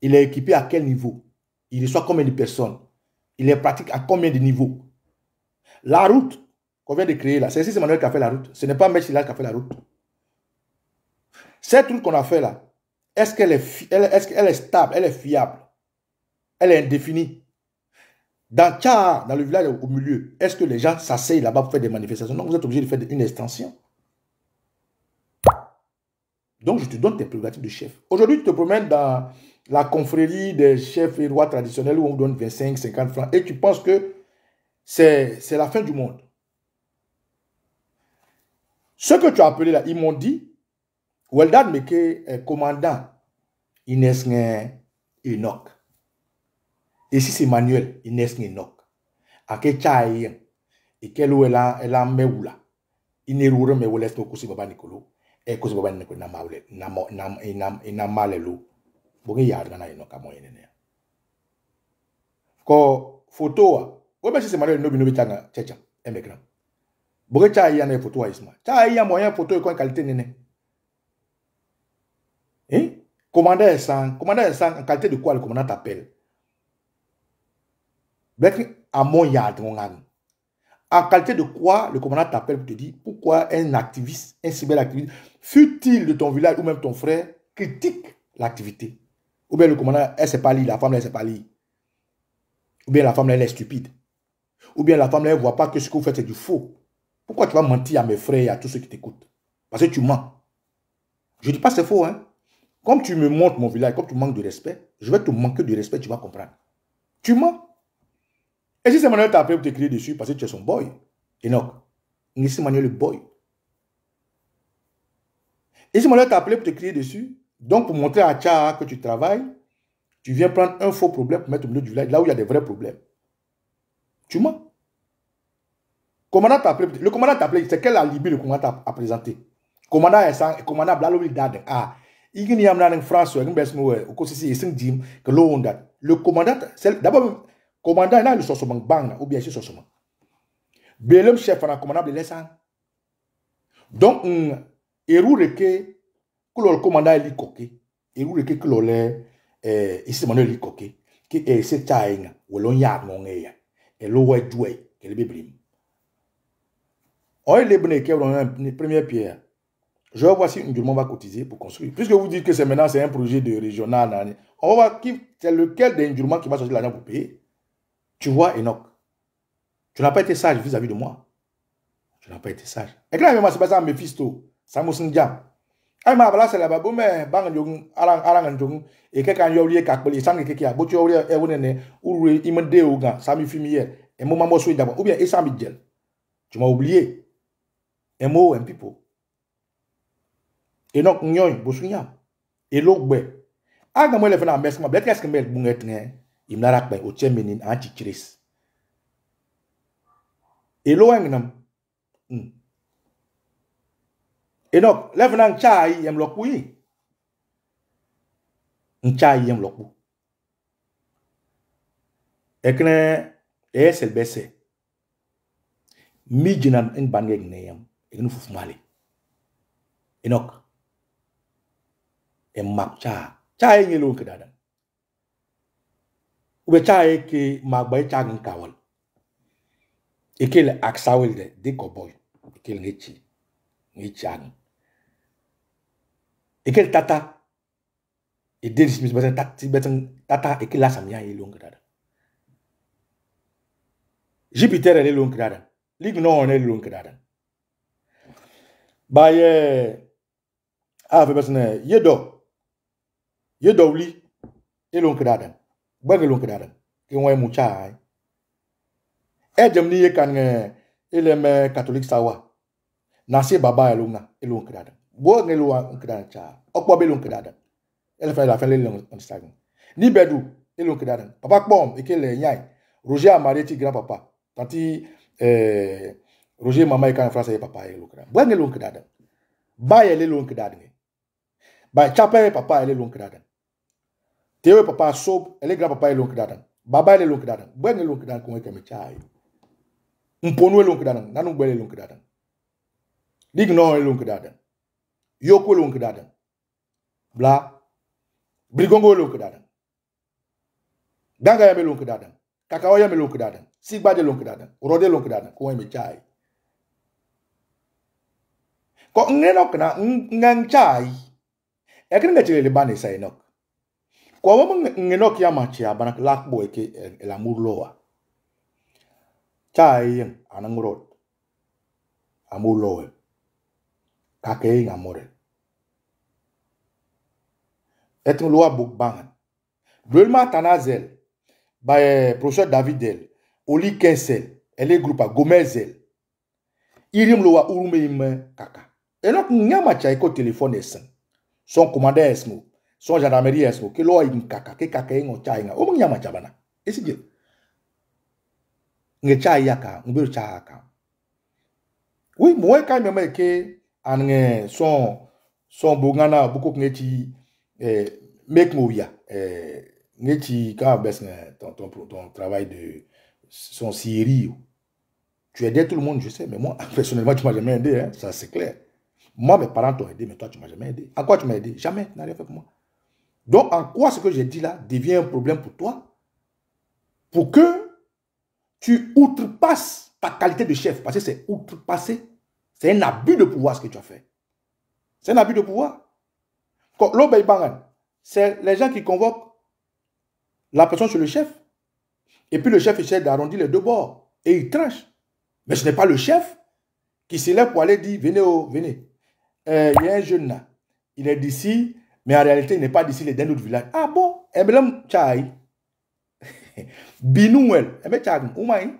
il est équipé à quel niveau? Il reçoit combien de personnes? Il est pratique à combien de niveaux? La route qu'on vient de créer là, c'est Manuel qui a fait la route. Ce n'est pas Mechila qui a fait la route. Cette route qu'on a fait là, est-ce qu'elle est stable, elle est fiable, elle est indéfinie? Dans Tchad, dans le village au milieu, est-ce que les gens s'asseyent là-bas pour faire des manifestations? Non, vous êtes obligé de faire une extension. Donc, je te donne tes prérogatives de chef. Aujourd'hui, tu te promènes dans la confrérie des chefs et rois traditionnels où on donne 25, 50 francs et tu penses que c'est la fin du monde. Ce que tu as appelé là, ils m'ont dit, Weldad Meke, commandant Inès Enoch. Et si c'est Manuel Inès Enoch, à quel tchaïen, et quel ou elle a meoula, il roule mais ou laisse au cousi baba Nicolo, et cousi baba Nicolo n'a malelo, bon, il y a un Enoch à moi, ko photo, ou bien si c'est Manuel Nobi Tchanga, tchétcha, un écran. Bon, tchaïen a une photo à Isma, tchaïen moyen photo et quoi qualité néné. Hein? Commandant sang, en qualité de quoi le commandant t'appelle? En qualité de quoi le commandant t'appelle pour te dire pourquoi un activiste, un cyberactiviste, fut-il de ton village ou même ton frère, critique l'activité? Ou bien le commandant, elle ne sait pas lire, la femme, elle ne sait pas lire. Ou bien la femme, elle est stupide. Ou bien la femme, elle ne voit pas que ce que vous faites, c'est du faux. Pourquoi tu vas mentir à mes frères et à tous ceux qui t'écoutent? Parce que tu mens. Je ne dis pas que c'est faux, hein. Comme tu me montres mon village, comme tu manques de respect, je vais te manquer de respect, tu vas comprendre. Tu mens. Et si c'est Manuel t'a appelé pour t'écrire dessus parce que tu es son boy, Enoch, c'est Manuel le boy. Et si Manuel t'a appelé pour t'écrire dessus, donc pour montrer à Tcha que tu travailles, tu viens prendre un faux problème pour mettre au milieu du village, là où il y a des vrais problèmes. Tu mens. Le commandant t'a appelé, c'est quel alibi le commandant a présenté? Commandant est ça, commandant Blaloui Daden. Ah, il y a en France, le commandant, d'abord, le commandant, il a le sossement bang, ou bien c'est sossement. Belum chef, on a commandant de l'essence. Donc, Eru Reke, que le commandant est coqué, Eru Reke, que le ici, Manuel est coqué, qui est ce taïng, ou l'on y a mon aïe, et l'eau est doué, et le bébé. On est les bonnes qui ont une première pierre. Je vais voir si Ndjoulmon va cotiser pour construire. Puisque vous dites que c'est maintenant c'est un projet de régional, on va voir c'est lequel des Ndjoulmon qui va sortir l'argent pour payer. Tu vois, Enoch, tu n'as pas été sage vis-à-vis de moi. Tu n'as pas été sage. Et quand même, c'est pas ça, Mephisto, ça m'a dit. Ah, mais là, c'est la babou, mais bang, arang, et quelqu'un y a oublié qu'à coller, sans que quelqu'un, tu as oublié, ou il me dit, ou gars, ça m'a filmé hier, et mon maman souhaite d'abord, ou bien, et ça m'a dit, tu m'as oublié. Un mot, un pipo. Et donc, nyoy, bosunya. Et l'autre, ben. Ah, quand moi, je fais un message, je vais faire un message, il m'a rappelé au tchemenin anti-chris. Et l'autre, et donc, là, venant chai, il y a un oui. Un chai, il y a un loku. Et que, et c'est le baissé. Midjinan, un bangé, neyam, et nous faut mal. Et donc, et map cha. Chai ngi lo kedada. Ube chai ke magbay chagin kawal. Ekel aksawel de cowboy. Ekel ngi chagin. Ekel tata. E delis mis beten tata ekel la samya e lo kedada. Jupiter e lo kedada. Lig no e lo kedada. Baye ave besne Yedo li e lo kedada. Bag lo kedada. Ke won mu chai. E dem ni ye kan eleme catholique sawa. Nasi baba elunga elun kedada. Bo ngelu an kedada cha. Okpo be lun kedada. Elle fait la fin le Instagram. Ni bedu elun kedada. Papa kpom ekele nyai. Roger Amareti grand papa. Tanti Roger mama e kan France e papa elun kedada. Bo ngelu kedada. Ba ele elun kedada. Ba chapa papa ele elun kedada. Teo papa sob ele grand papa elun kedada. Baba ele elun kedada. Bo ngelu kedada ko e kemechai. Mponu elun kedada. Nanu gbele elun kedada. Lig no elun kedada. Yoko elun kedada. Bla. Brigongo elun kedada. Danga ya melun kedada. Kakao ya melun kedada. Sigba de elun kedada. Urode elun kedada. Ko e mechai. Ko ngeno kana nganchai. E kene ngachele le bane sa Enoch. Ko wo ngeno ki amachi abana lakbo eke el amur loa. Chai anangurot. Amur loa. Kakei ngamore. Et un loi book bangan. Brulma Tanazel, by professeur Davidel, Oli Kensel, elle est groupe Gomezel. Irim loa urume ime kaka. Et donc, nyama chaiko téléphone essen. Son commandant esmo, son gendarmerie esmo, que loa im kaka, que kaka ingo chainga. Omo nyama chabana. Et c'est bien. Nge chai yaka, nge chaka. Oui, moi quand même que an son bongana beaucoup ngeti make movia ngeti quand ton travail de son série. Tu aidais tout le monde, je sais, mais moi personnellement tu m'as jamais aidé, hein, ça c'est clair. Moi mes parents t'ont aidé, mais toi tu m'as jamais aidé. En quoi tu m'as aidé? Jamais, tu n'as rien fait pour moi. Donc en quoi ce que j'ai dit là devient un problème pour toi? Pour que tu outrepasses ta qualité de chef, parce que c'est outrepasser. C'est un abus de pouvoir ce que tu as fait. C'est un abus de pouvoir. C'est les gens qui convoquent la personne sur le chef. Et puis le chef essaie d'arrondir les deux bords. Et il tranche. Mais ce n'est pas le chef qui se lève pour aller dire, venez, venez. Il y a un jeune là. Il est d'ici, mais en réalité, il n'est pas d'ici, il est d'un autre village. Ah bon? Eh bien, tchaï. Binouel, et me chag, ou maï.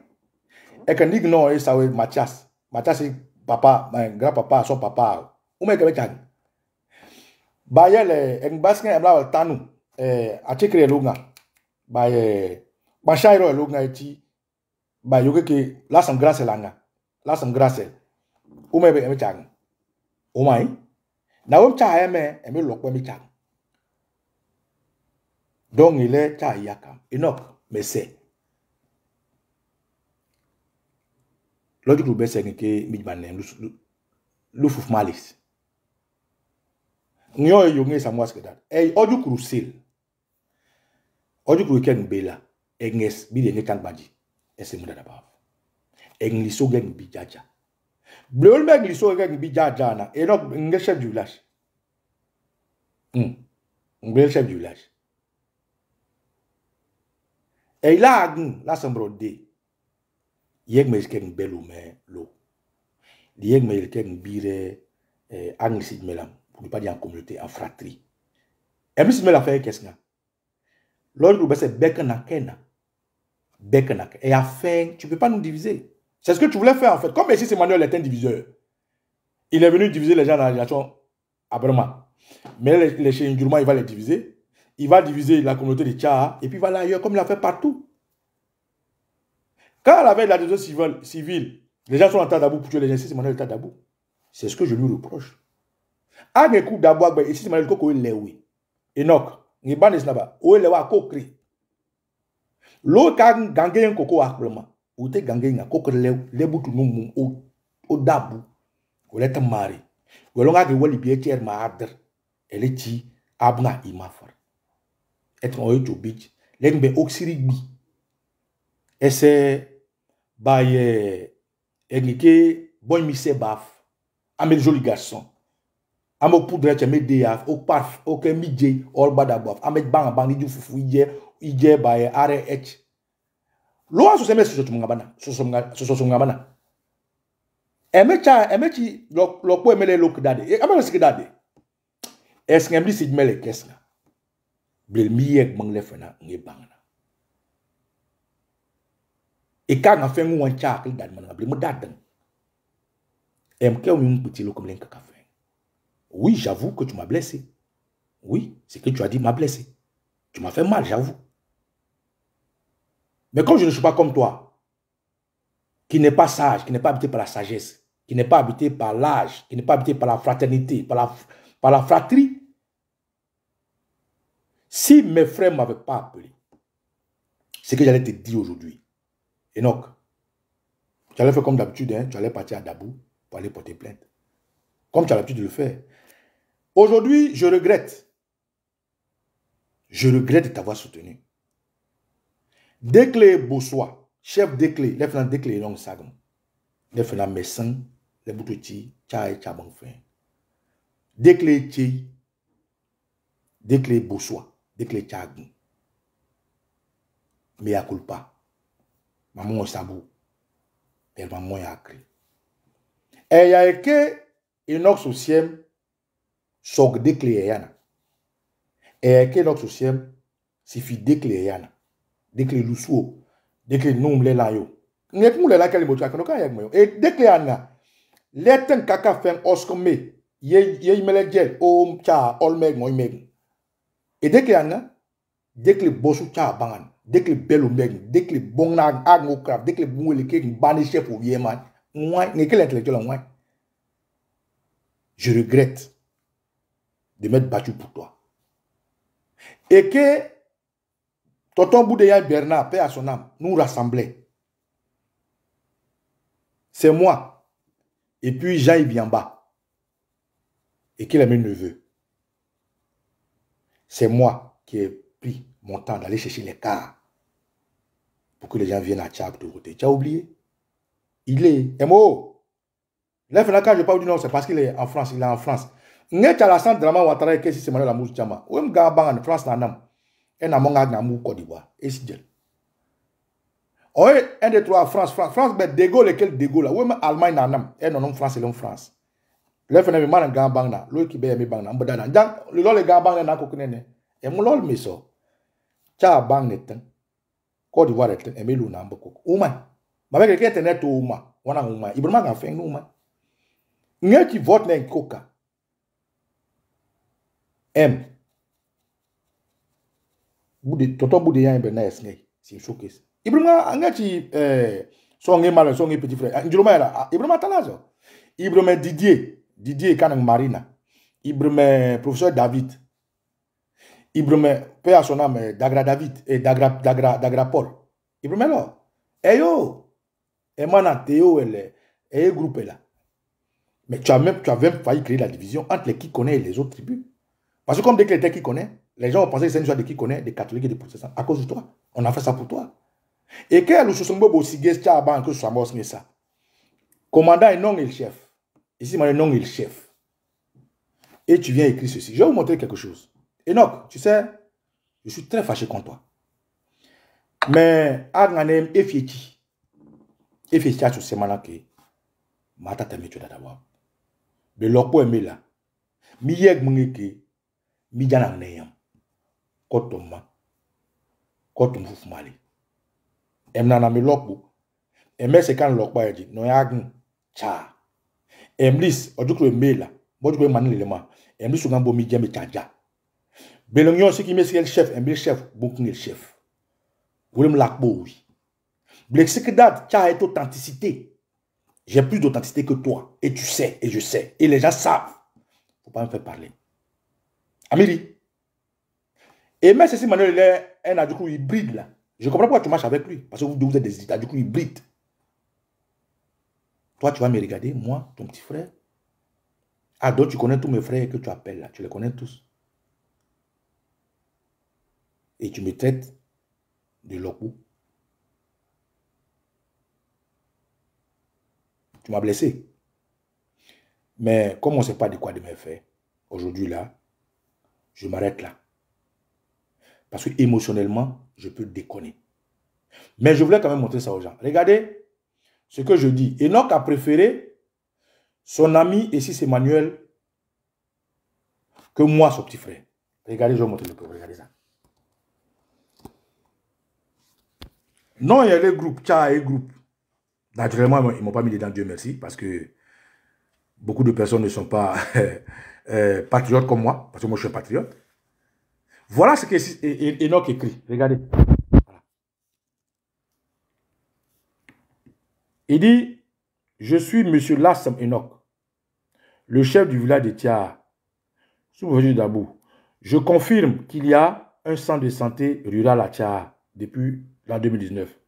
Et que nig non, et ça, Mathias. Mathias, c'est papa, mon grand-papa, son papa. Ou me chag. Bayel, en basque, en bla, tanu. A chekre lunga. Baye, Bachairo, lunga, eti. Baye, yoke ke, la sam grâce langa. La sam grâce. Ou me chag. Ou maï. Na wem cha eme lokwe me chag. Donc, il est cha yakam. Enoch, mais c'est. L'autre groupe, c'est que Midbanem, le fouf malis. Nous avons ça moi ce que dat. Et audio crucial. Audio crucial bela. Enges bi de nekan baji. Et c'est mon d'abord. Engliso gang bi jaja. Bleu meg liso gang bi jaja na. Et donc un chef du village. Un chef du village. Et là la sambrodé. Yeg me skeng belu me lo. Yeg me skeng bire anglisid melam. Pour ne pas dire en communauté, en fratrie. Et puis, si me la fait, qu'est-ce que l'autre, c'est Bekanakena. Bekanakena. Et à fin, tu ne peux pas nous diviser. C'est ce que tu voulais faire, en fait. Comme ici, Emmanuel est un diviseur. Il est venu diviser les gens dans la nation à Brema. Mais les chez Ndjourma, il va les diviser. Il va diviser la communauté de Tcha. Et puis, il va là ailleurs, comme il a fait partout. Quand elle avait la décision civile, les gens sont en Tadabou pour tuer les gens. Ici, Emmanuel est Tadabou. C'est ce que je lui reproche. A ne coup d'abord, ici, c'est mal que vous l'avez. Enoch, ni ban esnaba, ou l'avez à co-créer. L'eau kan gangé un coco à vraiment. Ou te gangé un coco le boutou nous au dabou. Ou l'être mari. Ou l'on a que wali bietier maadre. Elle est ti abna imafar. Être en haut beach. L'engbe oxyrigbi. Et c'est baye enike bon mise baf. Amel joli garçon. Amo poudre che me deyaf o parf o ke midje all badabaf amet bang di fufu ije baye RH lo aso se me so ngabana so ngabana emechi lo po emele lo kdade e amana sikdade es ngemli sigmele kesna blel miyek mang lefena nge bangna e ka nga fengu wan cha kl dad man blel mo dadan em ke o mi petit lo comme len ka. Oui, j'avoue que tu m'as blessé. Oui, c'est que tu as dit m'a blessé. Tu m'as fait mal, j'avoue. Mais comme je ne suis pas comme toi, qui n'est pas sage, qui n'est pas habité par la sagesse, qui n'est pas habité par l'âge, qui n'est pas habité par la fraternité, par la fratrie, si mes frères ne m'avaient pas appelé, c'est que j'allais te dire aujourd'hui. Enoch, tu allais faire comme d'habitude, hein, tu allais partir à Dabou pour aller porter plainte. Comme tu as l'habitude de le faire. Aujourd'hui, je regrette. Je regrette de t'avoir soutenu. Déclé Bossois, chef déclé, les fnans déclé long sagam. Les fnans messin, les boutouti, tchaï tchabang fin. Déclé tchi, déclé Bossois, déclé tchagn. Mais à culpa. Maman sabou. Elle maman yakri. Et y a écrit Enoch Souciem. Sok déclé yana. Et que notre société suffit déclé yana. Déclé lusou. Déclé nom le la yo. N'est nous la kali motu akano ka yak mo. Et déclé yana. Leten kaka fen oskome. Ye mele gel o cha olmeg mo meg. Et déclé yana. Déclé bosu cha bangan. Déclé belo meg. Déclé bongna agno craft. Déclé bouele ke bani chef ou yeman. Moi, n'est que l'intellectuel en moi. Je regrette de m'être battu pour toi. Et que Tonton Boudéa Bernard, paix à son âme, nous rassemblait. C'est moi. Et puis Jean-Yves Biamba. Et qu'il a mes neveux. C'est moi qui ai pris mon temps d'aller chercher les cars pour que les gens viennent à Tchad de voter. Tu as oublié? Il est MO. Là, quand je parle du nom, c'est parce qu'il est en France. Il est en France. N'est-ce la centre drama Ouattara et c'est Manuel Amou Chama. Ou même Gabang en France, nanam. Et Namong Agnamou Côte d'Ivoire. Et si gel. Oh, 1, 2, 3, France, mais De Gaulle, lequel De Gaulle là. Ou même Allemagne, nanam. Et non, France, c'est l'homme France. Le phénomène man Gabang na. L'eau qui béa mi bang na. Mbodana. Donc, le lol Gabang na kokune. Et mon lol miso. Tcha bang netan. Côte d'Ivoire est mais l'on a beaucoup. Ouma. Mais avec quelqu'un internet Ouma. On a Ouma. Il a fait Ouma. N'y qui vote n'a coca. M. Toto Boudéa et Bernard Esney. C'est choqué. Ibrahima, un qui son mal, son petit frère. Ibrahima Talazo. Ibrahima Didier Kanang Marina. Ibrahima professeur David. Ibrahima paix à son âme Dagra David et Dagra Paul. Ibrahima là. Eh yo. Et maintenant Théo et groupe là. Mais tu as même failli créer la division entre les qui connaît et les autres tribus. Parce que comme dès que les qui connaît, les gens ont pensé que c'est une histoire de qui connaît, des catholiques et des protestants. À cause de toi. On a fait ça pour toi. Et quand le Sousombo Bossigé, tu as ban que ce soit ça. Commandant est non et le chef. Ici, moi, non et le chef. Et tu viens écrire ceci. Je vais vous montrer quelque chose. Enoch, tu sais, je suis très fâché contre toi. Mais, Agnanem Efieti. Efieti a sur ce moment-là que Mata t'aimé, tu dois d'abord. Mais l'oppo aimé là. Mi yeg mungeke. Mi jana neyam. Kotoma. Kotum fufumali. Emnana mi l'oppo. Eme se kan l'oppo a dit. No yagn. Cha. Emlis, odukro aimé là. Bodukro mani l'élément. Emlis sougambo mi djembe tchaja. Belongyon, ce qui met le chef, un chef, beaucoup le chef. Vous me l'akbo, oui. Blexikedat, tu as authenticité. J'ai plus d'authenticité que toi. Et tu sais, et je sais. Et les gens savent. Faut pas me faire parler. Amiri. Et même si Manuel est un adjoukou hybride là. Je comprends pourquoi tu marches avec lui. Parce que vous êtes des adjoukou hybrides. Toi, tu vas me regarder, moi, ton petit frère. Ah, donc tu connais tous mes frères que tu appelles là. Tu les connais tous. Et tu me traites de loco. Tu m'as blessé. Mais comme on ne sait pas de quoi de me faire, aujourd'hui là, je m'arrête là. Parce que émotionnellement, je peux déconner. Mais je voulais quand même montrer ça aux gens. Regardez ce que je dis. Enoch a préféré son ami, ici c'est Emmanuel, que moi, son petit frère. Regardez, je vais vous montrer le preuve. Regardez ça. Non, il y a les groupes, Tcha et groupes. Naturellement, ils ne m'ont pas mis dedans, Dieu merci, parce que beaucoup de personnes ne sont pas patriotes comme moi, parce que moi je suis un patriote. Voilà ce que Enoch écrit. Regardez. Voilà. Il dit, je suis monsieur Lassam Enoch, le chef du village de Tia, sous-préfet d'Abou. Je confirme qu'il y a un centre de santé rural à Tia depuis l'an 2019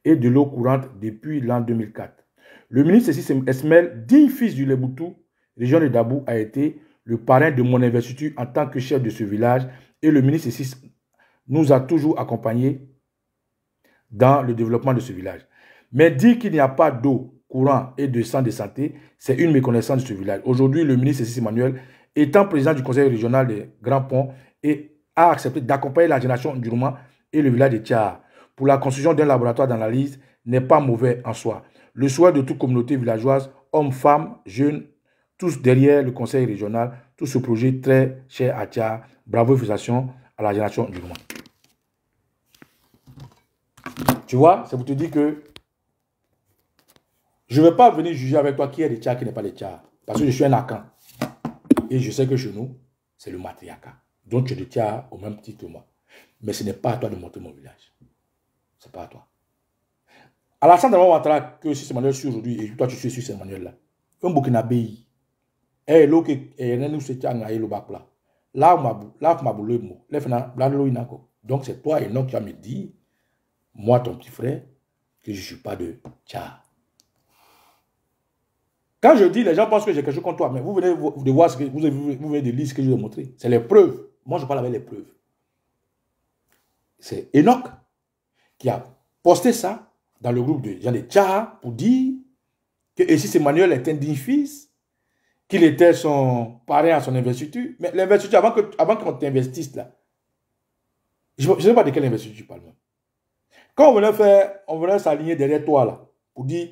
et de l'eau courante depuis l'an 2004. Le ministre Esmel, digne fils du Leboutou, région de Dabou, a été le parrain de mon investiture en tant que chef de ce village et le ministre nous a toujours accompagnés dans le développement de ce village. Mais dire qu'il n'y a pas d'eau, courant et de centre de santé, c'est une méconnaissance de ce village. Aujourd'hui, le ministre Emmanuel, étant président du conseil régional des Grands Ponts, a accepté d'accompagner la génération Ndjourma et le village de Tia pour la construction d'un laboratoire d'analyse n'est pas mauvais en soi. Le souhait de toute communauté villageoise, hommes, femmes, jeunes, tous derrière le conseil régional, tout ce projet très cher à Tia. Bravo et félicitations à la génération Ndjourma. Tu vois, c'est pour te dire que je ne vais pas venir juger avec toi qui est des Tchad, qui n'est pas des Tchad. Parce que je suis un Akan. Et je sais que chez nous, c'est le matriarcat. Donc tu es des Tchad au même titre que moi. Mais ce n'est pas à toi de monter mon village. Ce n'est pas à toi. Alassane Dramane Ouattara, que si c'est Manuel sur aujourd'hui, et toi tu suis sur ce Manuel là. Un Burkinabé. Eh, l'eau qui est nous c'est Tchad, le bac là. Là, ma boule, donc c'est toi et non qui vas me dire, moi ton petit frère, que je ne suis pas de Tchad. Quand je dis, les gens pensent que j'ai quelque chose contre toi, mais vous venez de voir ce que vous venez de lire ce que je vous ai montré. C'est les preuves. Moi, je parle avec les preuves. C'est Enoch qui a posté ça dans le groupe de Jean de Tchaha pour dire que ici, Emmanuel est un digne fils, qu'il était son parrain à son investiture. Mais l'investiture, avant qu'on t'investisse là, je ne sais pas de quelle investiture tu parles même. Quand on venait s'aligner derrière toi là, pour dire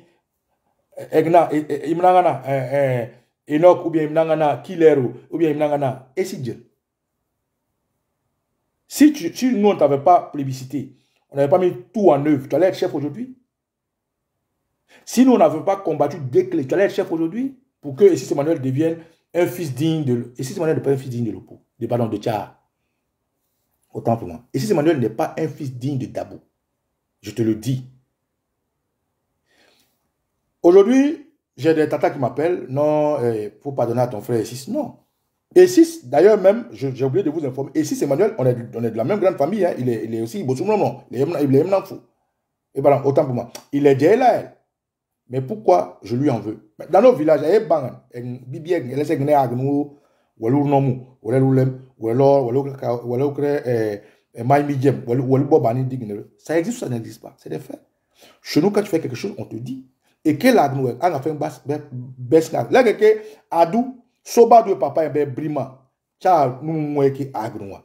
Enoch ou bien Imnangana Kilero ou bien Imnangana Esidjen. Si nous on ne t'avait pas plébiscité, On n'avait pas mis tout en œuvre. Tu allais être chef aujourd'hui. Si nous n'avons pas combattu dès que tu allais être chef aujourd'hui pour que Essis Emmanuel devienne un fils digne de... Essis Emmanuel n'est pas un fils digne de Lopo. Pardon, de Tchar. Autant pour moi. Essis Emmanuel n'est pas un fils digne de Dabo. Je te le dis. Aujourd'hui, j'ai des tatas qui m'appellent. Non, pour pardonner à ton frère Essis. Non. Essis, d'ailleurs même, j'ai oublié de vous informer. Essis Emmanuel, on est de la même grande famille. Hein. Il est aussi Bosoumlon. Il est Mnamfou. Et voilà, autant pour moi. Il est Djelaël. Mais pourquoi je lui en veux? Dans nos villages, il y a des banques. Il y a des gens ça existe ou ça n'existe pas? C'est des faits. Chez nous, quand tu fais quelque chose, on te dit. Et quel agnou on a fait un baisse là. Là, que Adou, Soba de papa et Brima, Tcha, nous, qui agnou.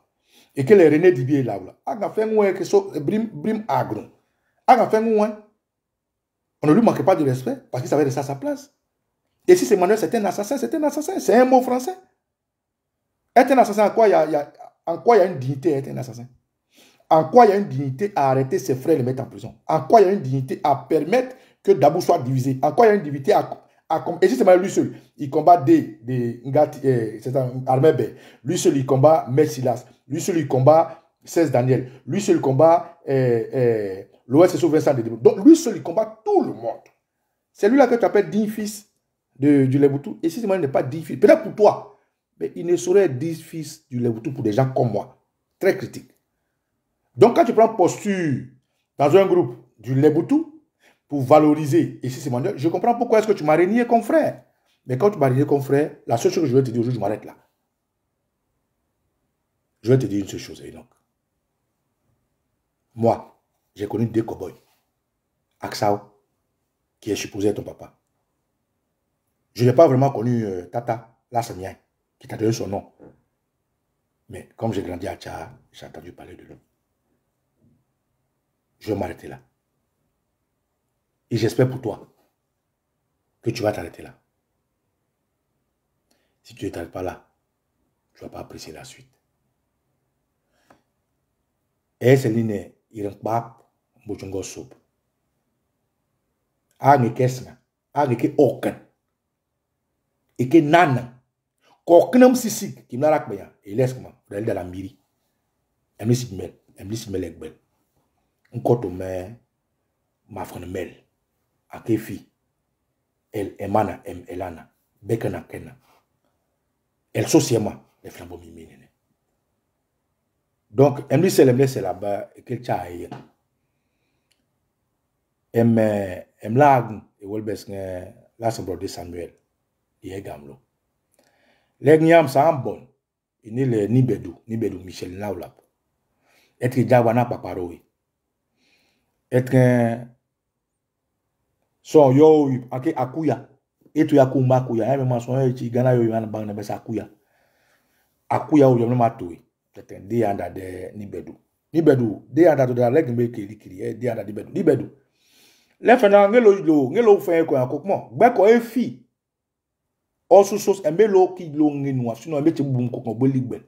Et que les René Dibier là, on a fait un brim agnou. On a fait un on ne lui manquait pas de respect parce qu'il savait laisser à sa place. Et si c'est Manuel, c'est un assassin, c'est un mot français. Être un assassin, en quoi il y a une dignité à être un assassin? En quoi il y a une dignité à arrêter ses frères et les mettre en prison? En quoi il y a une dignité à permettre que Dabou soit divisé? En quoi il y a une dignité à et si c'est Manuel lui seul, il combat c'est un Armébé. Lui seul, il combat Messilas. Lui seul, il combat 16 Daniel. Lui seul, il combat l'Ouest sous Vincent de Debo. Donc lui seul, il combat tout le monde. C'est lui là que tu appelles digne fils du Leboutou. Et si ce n'est pas digne fils, peut-être pour toi, mais il ne saurait être digne fils du Leboutou pour des gens comme moi. Très critique. Donc quand tu prends posture dans un groupe du Leboutou pour valoriser, et si c'est Manuel, je comprends pourquoi est-ce que tu m'as renié comme frère. Mais quand tu m'as renié comme frère, la seule chose que je vais te dire aujourd'hui, je m'arrête là. Je vais te dire une seule chose, Enoch. Moi, j'ai connu 2 cow-boys. Aksao, qui est supposé être ton papa. Je n'ai pas vraiment connu Tata, Lassamien, qui t'a donné son nom. Mais comme j'ai grandi à Tchar, j'ai entendu parler de lui. Je vais m'arrêter là. Et j'espère pour toi que tu vas t'arrêter là. Si tu ne t'arrêtes pas là, tu ne vas pas apprécier la suite. Et c'est l'une, il est pas Bouchongo Soup. Agne Kesna, Agne Ke Okan, et que Nana, Koknam Sissi, qui m'a raconté, et laisse-moi, vous allez dans la mairie. Elle me dit, mais elle on compte ma femme Mel, à Kefi, elle, Emana, Elana, Bekana, Kena. Elle socialement, les flambeaux mimines. Donc, elle me dit, c'est là-bas, et qu'elle t'a aïe. Elle me et Welbes, là, c'est brode Samuel, il est gamlo. Les gens sont bons, il est le Nibedou Michel Naoulap. Être Jawana Paparoui. Être son yo, ake akuya. Et tu yakumba akuya. Même son yo, Gana yo, yana bang na akuya. Akuya ou yamma toui. Peut-être un déanda de Nibedou. Nibedou, déanda de la leg me kiri, déanda Nibedou. Nibedou. Les fena ngelo fait quoi un kokmo. Beko e fi. Osu sos embelo ki lo ngenwa, sinon embete boum kokmo boligben.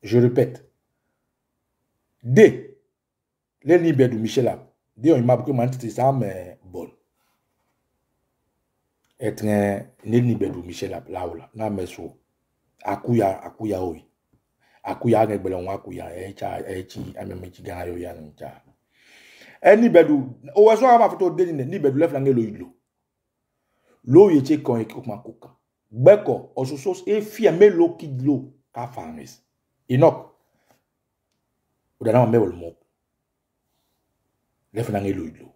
Je répète. D. Les Nibedou Michel a. D on m'a beaucoup manti ça mais bon. Être un Nibedou Michel a là ou là. Na meso. Akuya oi. Akuya ngbele on akuya echi amemechi gana yo ya ncha. Nibedou o waso ma photo de Nibedou left ngelo ilo. Lo yeche kon ekokma koka. Beko ososos e fi amelo kidlo ka famis. Enoch. Udana ma mewol mo. Left ngelo ilo.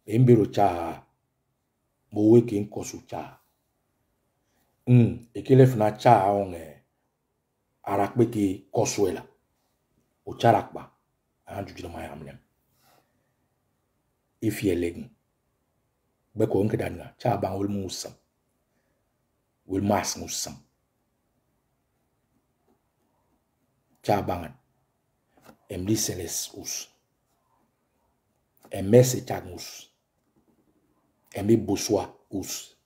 Mbero cha mo weke nkosu cha. Et que les fna cha on arakbe ki kosuela. O charakba. An du jina mayamlem. Ifi elegen. Beko onke danga cha ban wol musam. Wol mas musam. Cha bangan. Emli seles us. Emese chagus. Emli boswa us.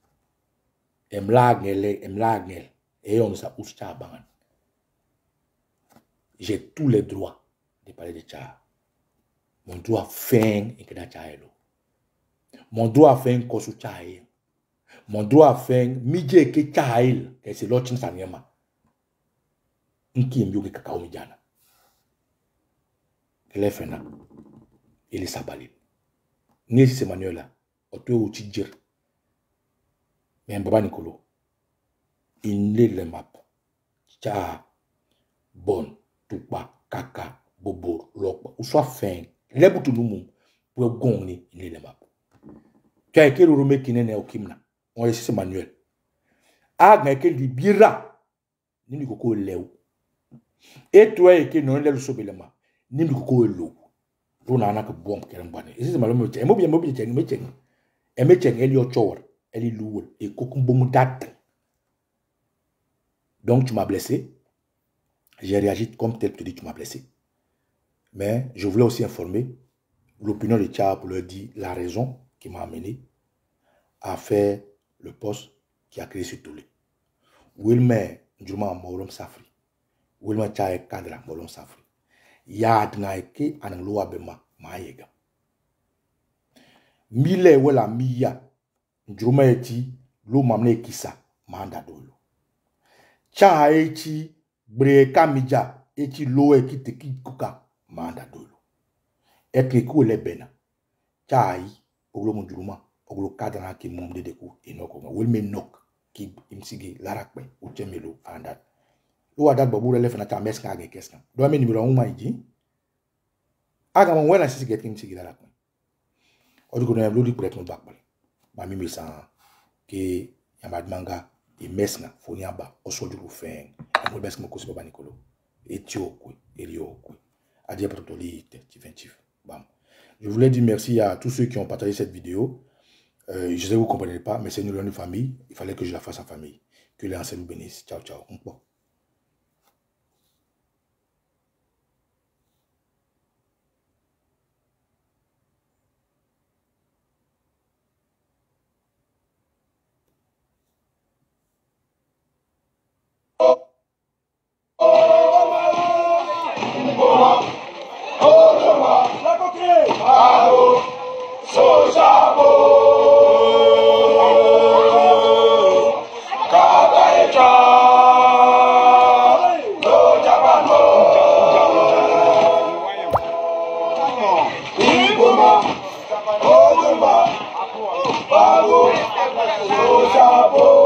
Emlagnel. Et on sa us cha bangan. J'ai tous les droits de parler de Tcha. Mon doigt fin et que da Tcha elo. Mon doigt fin kosu Tcha e. Mon doigt fin midje ke Tcha el. Et c'est l'autre sanyama. Nki mbio ke kakao midjana. Kele fena. Il est sabali. Ni si Emmanuel là. Oto ou tidjer. Mais un baba Nicolo. Il n'est le map. Tcha. Bon. Tukba. Kaka. Bobo. Lokba. Ou soit fin. Les boutou nous pour gongni. Il n'est le map. Tu as écrit le rumé qui n'est au Kimna. On est ici Emmanuel. Ah, mais quel dit bira. Ni mi koko leo. Et toi écrit non le sobelema. Ni mi koko lo. On a un bon qui est un bon. Et c'est malheureux. Et moi bien et me tcheng elle yo chor. Elle est lourde. Et coco bon date. Donc tu m'as blessé. J'ai réagi comme tel que tu dis, tu m'as blessé. Mais je voulais aussi informer l'opinion de Tcha pour leur dire la raison qui m'a amené à faire le poste qui a créé ce tollé. Wilmer Ndjuma Molom Safri. Wilmer Tcha est cadre Molom Safri. Yad naike anangloa bema maayega. Mile wela miya Ndjuma eti lo mamne kisa manda dolo. Tcha eti breka mija eti lo eki teki kuka manda dolo. Eke ku le bena. Tcha ai oglo Ndjuma oglo kadana ki mumde deku enoko. Wilme nok ki imsigi larakpe uchemelo andat. Lo adat babu le fena ta meska age keska. Do ame numéro 1 maiji. Aga mon wena sisi get imsigi larakpe. Odi ko no lodi pour bakbal. Ba mi mesa ke yamad manga e mesna foniaba osoduru fen. Mo beska ko siba Nicolo. Etio ko erio ko. Adia protoli tifentif. Bam. Je voulais dire merci à tous ceux qui ont partagé cette vidéo. Je sais que vous ne comprenez pas, mais c'est une réunion de famille. Il fallait que je la fasse en famille. Que les anciens nous bénissent. Ciao, ciao. Bravo,